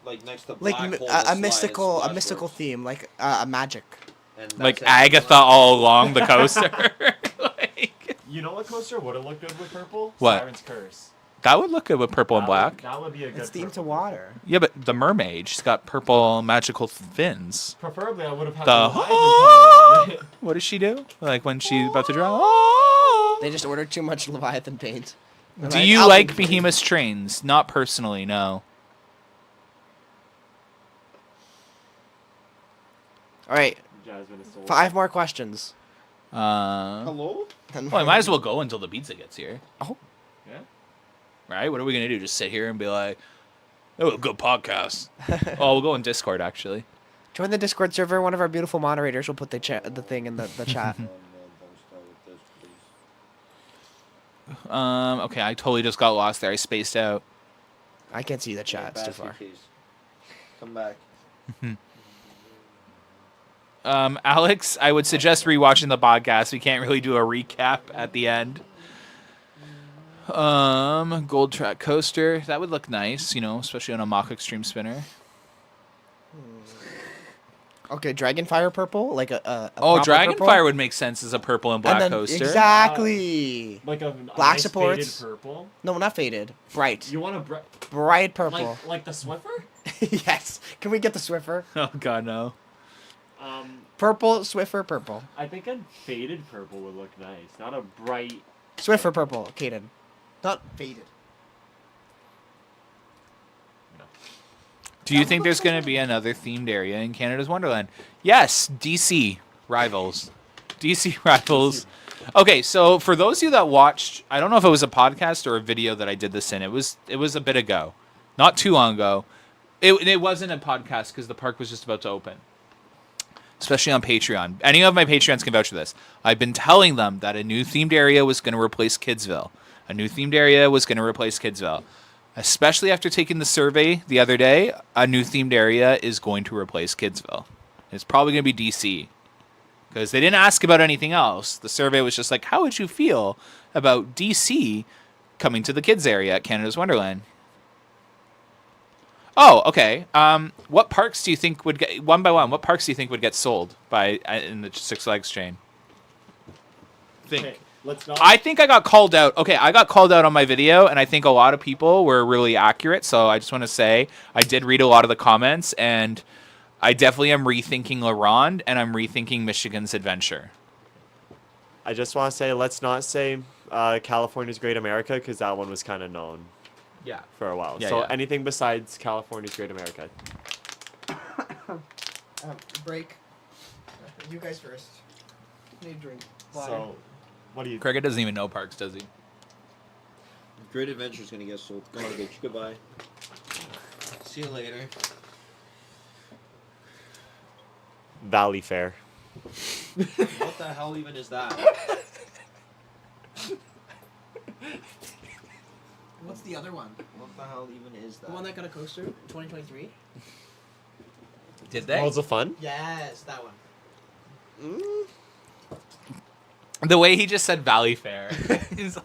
B: Like next to
F: Like
B: Black Hole,
F: a
B: Slide,
F: mystical, a
B: Splashworks.
F: mystical theme, like a magic.
B: And that's
C: Like
B: it.
C: Agatha all along the coaster. Like,
D: You know what coaster would have looked good with purple?
C: What?
D: Siren's Curse.
C: that would look good with purple and black.
D: That would be a good.
F: It's themed to
D: purple.
F: water.
C: Yeah, but the mermaid, she's got purple magical fins.
D: Preferably, I would have had
C: The
D: Leviathan coming on it.
C: What does she do? Like when she's about to drown? Oh!
F: They just ordered too much Leviathan paint.
C: Do you like Behemoth's trains? Not personally, no.
F: All right,
D: Jasmine is sold.
F: 5 more questions.
B: Hello?
C: Well, I might as well go until the pizza gets here.
F: Oh,
D: Yeah.
C: Right? What are we going to do? Just sit here and be like, oh, good podcast. Oh, we'll go on Discord, actually.
F: join the Discord server. One of our beautiful moderators will put the thing in the chat.
B: Oh, no, don't start with this, please.
C: Okay, I totally just got lost there. I spaced out.
F: I can't see the chat. It's too
B: Basket
F: far.
B: case. Come back.
C: Alex, I would suggest rewatching the podcast. We can't really do a recap at the end. Gold track coaster. That would look nice, you know, especially on a mock extreme spinner.
F: Okay, Dragonfire purple, like a
C: Oh,
F: proper purple.
C: Dragonfire would make sense as a purple and black
F: And then-
C: coaster.
F: Exactly.
D: Like a
F: Black
D: nice
F: supports.
D: faded purple.
F: No, not faded. Bright.
D: You want a
F: Bright purple.
D: like the Swiffer?
F: Yes. Can we get the Swiffer?
C: Oh God, no.
F: Purple, Swiffer, purple.
D: I think a faded purple would look nice, not a bright.
F: Swiffer, purple, Caden. Not faded.
C: Do you think there's going to be another themed area in Canada's Wonderland? Yes, DC rivals. DC rivals. Okay, so for those of you that watched, I don't know if it was a podcast or a video that I did this in. It was a bit ago, not too long ago. It wasn't a podcast because the park was just about to open. Especially on Patreon. Any of my Patreons can vouch for this. I've been telling them that a new themed area was going to replace Kidsville. A new themed area was going to replace Kidsville. Especially after taking the survey the other day, a new themed area is going to replace Kidsville. It's probably going to be DC. Because they didn't ask about anything else. The survey was just like, how would you feel about DC coming to the kids area at Canada's Wonderland? Oh, okay. What parks do you think would get, one by one, what parks do you think would get sold by in the Six Flags chain? Think.
D: Okay, let's not.
C: I think I got called out. Okay, I got called out on my video, and I think a lot of people were really accurate. So I just want to say I did read a lot of the comments, and I definitely am rethinking La Ronde, and I'm rethinking Michigan's Adventure.
D: I just want to say, let's not say California's Great America, because that one was kind of known
C: Yeah.
D: for a while.
C: Yeah,
D: So
C: yeah.
D: anything besides California's Great America.
F: Break. You guys first. Need a drink.
D: So, what do you?
C: Craig doesn't even know parks, does he?
B: Great Adventure's gonna get sold. Garbage. Goodbye. See you later.
D: Valley Fair.
B: What the hell even is that?
F: What's the other one?
B: What the hell even is that?
F: The one that got a coaster in 2023?
C: Did
D: Worlds of Fun.
F: Yes, that one.
C: The way he just said Valley Fair, he's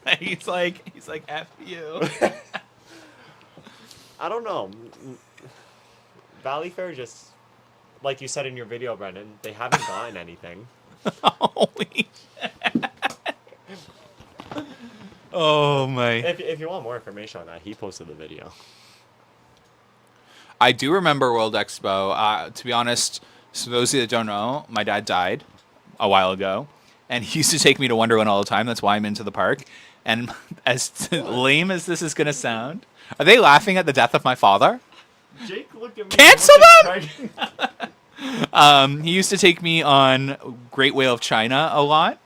C: like F you.
D: I don't know. Valley Fair just, like you said in your video, Brendan, they haven't gotten anything.
C: Holy shit. Oh my.
D: If you want more information on that, he posted the video.
C: I do remember World Expo. To be honest, so those of you that don't know, my dad died a while ago, and he used to take me to Wonderland all the time. That's why I'm into the park. And as lame as this is going to sound, are they laughing at the death of my father?
D: Jake looked at me.
C: Cancel them! He used to take me on Great Whale of China a lot,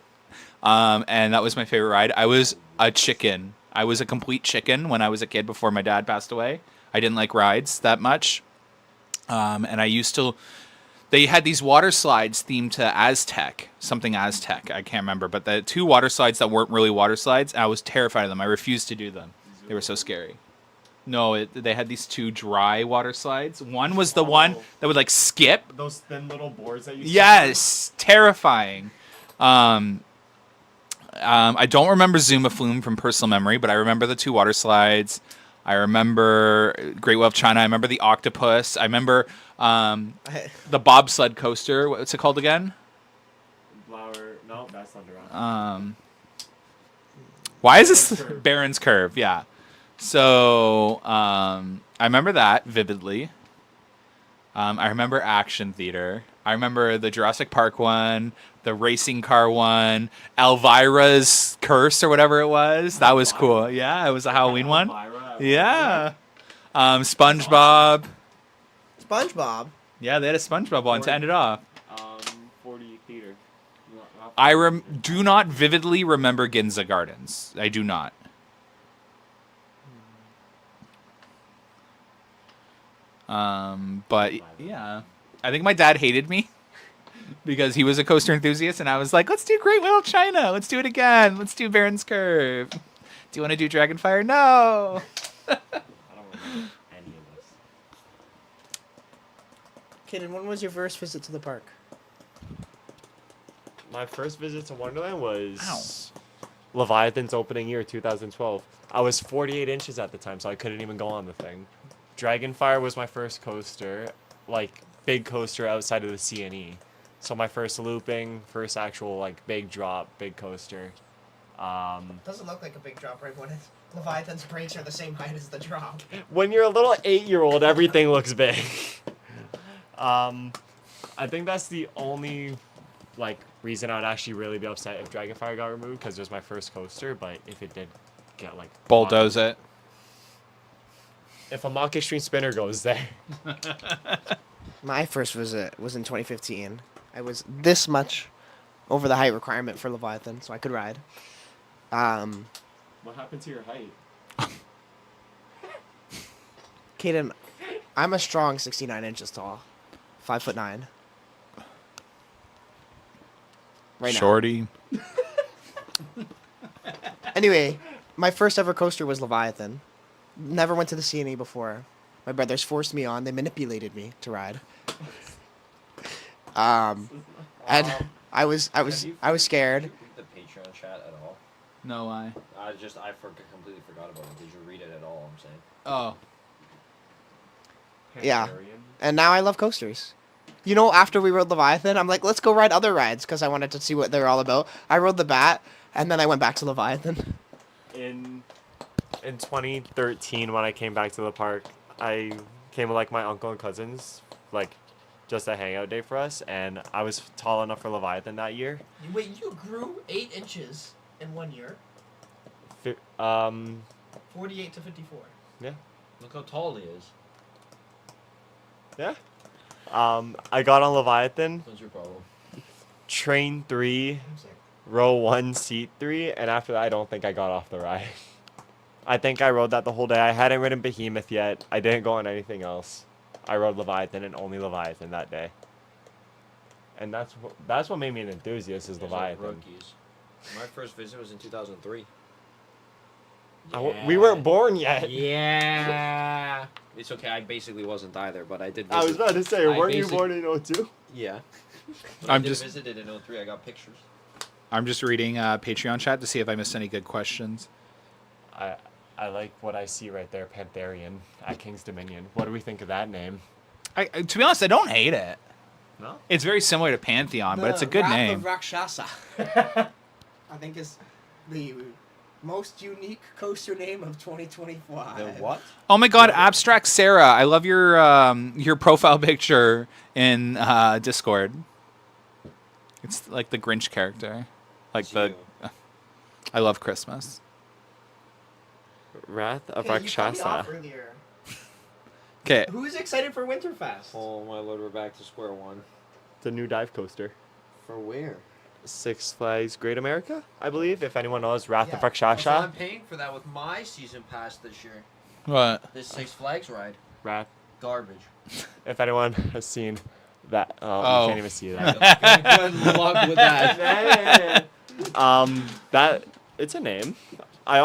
C: and that was my favorite ride. I was a chicken. I was a complete chicken when I was a kid before my dad passed away. I didn't like rides that much, and I used to. They had these water slides themed to Aztec, something Aztec. I can't remember, but the two water slides that weren't really water slides, I was terrified of them. I refused to do them. They were so scary. No, they had these two dry water slides. One was the one that would like skip.
D: Those thin little boards that you.
C: Yes, terrifying. I don't remember Zuma Flume from personal memory, but I remember the two water slides. I remember Great Whale of China. I remember the octopus. I remember the bobsled coaster. What's it called again?
D: Flower. No, that's Underground.
C: Why is this
D: Baron's Curve.
C: Baron's Curve? Yeah. So I remember that vividly. I remember Action Theater. I remember the Jurassic Park one, the racing car one, Elvira's Curse or whatever it was. That was cool. Yeah, it was a Halloween one. Yeah. SpongeBob.
F: SpongeBob.
C: Yeah, they had a SpongeBob one to end it off.
D: 40 Theater.
C: I do not vividly remember Ginza Gardens. I do not. But yeah, I think my dad hated me because he was a coaster enthusiast, and I was like, "Let's do Great Whale of China. Let's do it again. Let's do Baron's Curve. Do you want to do Dragonfire? No."
D: I don't remember any of this.
F: Kaden, when was your first visit to the park?
D: My first visit to Wonderland was Leviathan's opening year, 2012. I was 48 inches at the time, so I couldn't even go on the thing. Dragonfire was my first coaster, like big coaster outside of the CNE. So my first looping, first actual like big drop, big coaster.
F: Doesn't look like a big drop, right? When Leviathan's brakes are the same height as the drop.
D: When you're a little 8-year-old, everything looks big. I think that's the only like reason I'd actually really be upset if Dragonfire got removed, because it was my first coaster. But if it did get like
C: Bulldoze it.
D: if a Mock Extreme Spinner goes there,
F: My first visit was in 2015. I was this much over the height requirement for Leviathan, so I could ride.
D: what happened to your height?
F: Caden, I'm a strong 69 inches tall, 5'9". Right now.
C: Shorty.
F: Anyway, my first ever coaster was Leviathan. Never went to the CNE before. My brothers forced me on. They manipulated me to ride. And I was scared.
B: Did you read the Patreon chat at all?
C: No, I.
B: I completely forgot about it. Did you read it at all? I'm saying.
C: Oh.
F: Yeah.
D: Pantherian?
F: And now I love coasters. You know, after we rode Leviathan, I'm like, let's go ride other rides because I wanted to see what they're all about. I rode the Bat, and then I went back to Leviathan.
D: In 2013, when I came back to the park, I came with like my uncle and cousins, like just a hangout day for us, and I was tall enough for Leviathan that year.
F: Wait, you grew 8 inches in 1 year? 48 to 54.
D: Yeah.
B: Look how tall he is.
D: Yeah. I got on Leviathan,
B: What's your problem?
D: train 3, row 1, seat 3, and after that I don't think I got off the ride. I think I rode that the whole day. I hadn't ridden Behemoth yet. I didn't go on anything else. I rode Leviathan and only Leviathan that day. And that's what made me an enthusiast is
B: You guys are
D: Leviathan.
B: rookies. My first visit was in 2003.
D: We weren't born yet.
B: Yeah. It's okay. I basically wasn't either, but I did visit.
D: I was about to say,
B: I
D: weren't you
B: basic-
D: born in 02?
B: Yeah. When
C: I'm
B: I
C: just-
B: visited in 03. I got pictures.
C: I'm just reading Patreon chat to see if I missed any good questions.
D: I like what I see right there, Pantherian at King's Dominion. What do we think of that name?
C: To be honest, I don't hate it.
D: No?
C: It's very similar to Pantheon, but it's a good name.
F: Of Rakshasa. I think is the most unique coaster name of 2025.
B: The what?
C: Oh my God, Abstract Sarah! I love your profile picture in Discord. It's like the Grinch character, like
B: It's
C: the. I love Christmas.
D: Wrath of
F: Hey, you cut me off
D: Rakshasa.
F: earlier.
C: Okay,
F: Who's excited for Winterfest?
B: Oh my lord, we're back to square one.
D: The new dive coaster.
B: For where?
D: Six Flags Great America, I believe. If anyone knows, Wrath of
F: Yeah.
B: I'm
D: Rakshasa.
B: paying for that with my season pass this year.
C: what?
B: This Six Flags ride.
D: Wrath.
B: Garbage.
D: If anyone has seen that,
C: Oh.
D: you can't even see that.
B: Good luck with that.
D: That it's a name. I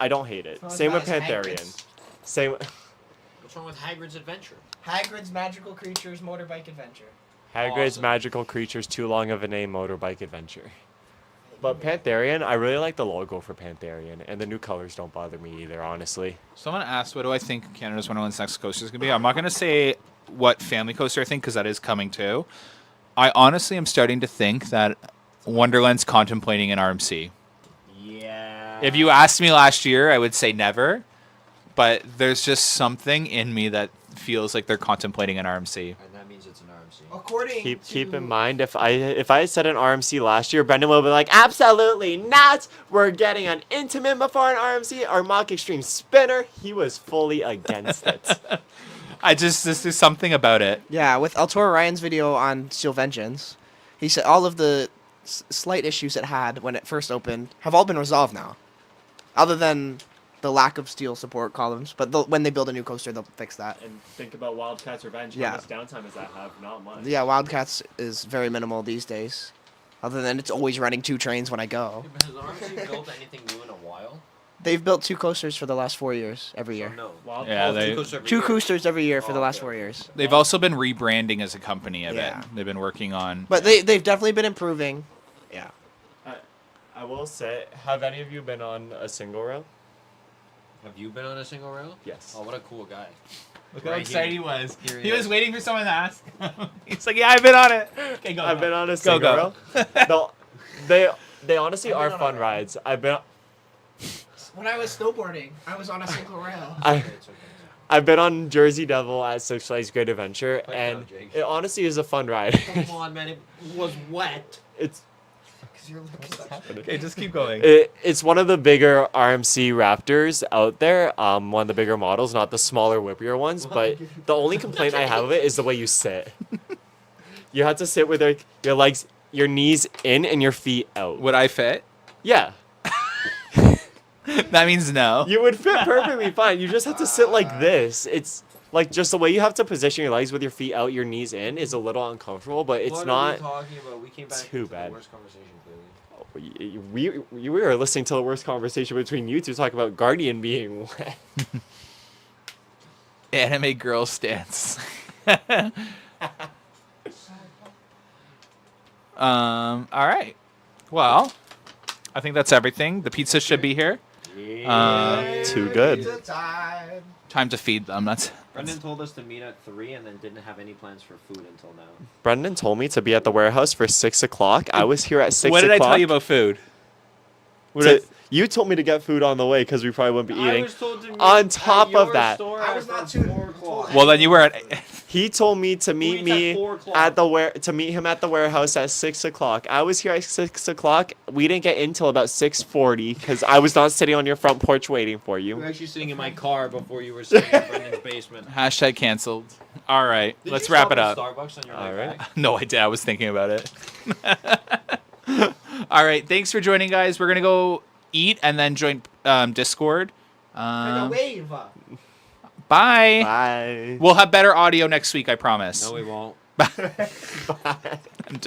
D: don't hate it.
F: Not as
D: Same
F: bad
D: with
F: as
D: Pantherian.
F: Hagrid's.
D: Same.
B: What's wrong with Hagrid's Adventure?
F: Hagrid's Magical Creatures Motorbike Adventure.
D: Hagrid's
B: Awesome.
D: Magical Creatures, too long of a name, motorbike adventure. But Pantherian, I really like the logo for Pantherian, and the new colors don't bother me either, honestly.
C: Someone asked, what do I think Canada's Wonderland's next coaster is going to be? I'm not going to say what family coaster I think, because that is coming too. I honestly am starting to think that Wonderland's contemplating an RMC.
B: Yeah.
C: If you asked me last year, I would say never. But there's just something in me that feels like they're contemplating an RMC.
B: And that means it's an RMC.
F: According
D: Keep in mind, if I had said an RMC last year, Brendan would be like, absolutely not. We're getting an Intimate before an RMC or Mock Extreme Spinner. He was fully against it.
C: There's something about it.
F: Yeah, with Altor Ryan's video on Steel Vengeance, he said all of the slight issues it had when it first opened have all been resolved now. Other than the lack of steel support columns, but when they build a new coaster, they'll fix that.
D: And think about Wildcats Revenge.
F: Yeah.
D: How much downtime does that have? Not much.
F: Yeah, Wildcats is very minimal these days. Other than it's always running 2 trains when I go.
B: Has RMC built anything new in a while?
F: They've built 2 coasters for the last 4 years, every year.
B: No.
C: Yeah, they-
F: Two coasters every year for the
B: Oh,
F: last
B: okay.
F: 4 years.
C: They've also been rebranding as a company a
F: Yeah.
C: bit. They've been working on.
F: But they've definitely been improving. Yeah.
D: I will say, have any of you been on a single rail?
B: Have you been on a single rail?
D: Yes.
B: Oh, what a cool guy.
C: Look
B: how excited
C: he was.
B: Here
C: He
B: he
C: was
B: is.
C: waiting for someone to ask. He's like, yeah, I've been on it. Okay, go.
D: I've
C: go.
D: been on a single
C: go.
D: rail. No, they honestly
F: I've
D: are
F: been on
D: fun
F: a-
D: rides. I've been.
F: When I was snowboarding, I was on a single rail.
D: I've been on Jersey Devil at Six Flags Great Adventure,
B: Right
D: and
B: now, Jake.
D: it honestly is a fun ride.
B: Come on, man. It was wet.
D: It's
C: Okay, just keep going.
D: it's one of the bigger RMC Raptors out there. One of the bigger models, not the smaller, whippier ones. But the only complaint I have of it is the way you sit. You have to sit with your legs, your knees in, and your feet out.
C: Would I fit?
D: Yeah,
C: That means no.
D: you would fit perfectly fine. You just have to sit like this. It's like just the way you have to position your legs with your feet out, your knees in, is a little uncomfortable. But it's
B: What
D: not.
B: are we talking about? We came back
D: too
B: to
D: bad.
B: the worst conversation, clearly.
D: We were listening to the worst conversation between you two talking about Guardian being wet.
C: Anime girl stance. All right. Well, I think that's everything. The pizza should be here.
D: Too good.
C: Time to feed them. That's
B: Brendan told us to meet at 3 and then didn't have any plans for food until now.
D: Brendan told me to be at the warehouse for 6 o'clock. I was here at 6
C: What did
D: o'clock.
C: I tell you about food?
D: You told me to get food on the way because we probably wouldn't be
B: I
D: eating.
B: was told to meet
D: On top
B: at your
D: of that-
B: store
F: I was
B: at
F: not too-
B: 4 o'clock.
C: Well, then you were at.
D: He told me to meet
B: eats at
D: me
B: 4 o'clock?
D: to meet him at the warehouse at 6 o'clock. I was here at 6 o'clock. We didn't get in till about 6:40 because I was not sitting on your front porch waiting for
B: You were
D: you.
B: actually sitting in my car before you were sitting in Brendan's basement.
C: Hashtag canceled. All right.
B: Did
C: Let's
B: you
C: wrap
B: stop
C: it
B: at
C: up.
B: Starbucks on your
D: All
B: way
D: right.
B: back?
C: No, I did. I was thinking about it. All right. Thanks for joining, guys. We're going to go eat and then join Discord.
F: Wave.
C: Bye.
D: Bye.
C: We'll have better audio next week, I promise.
B: No, we won't.
C: I'm just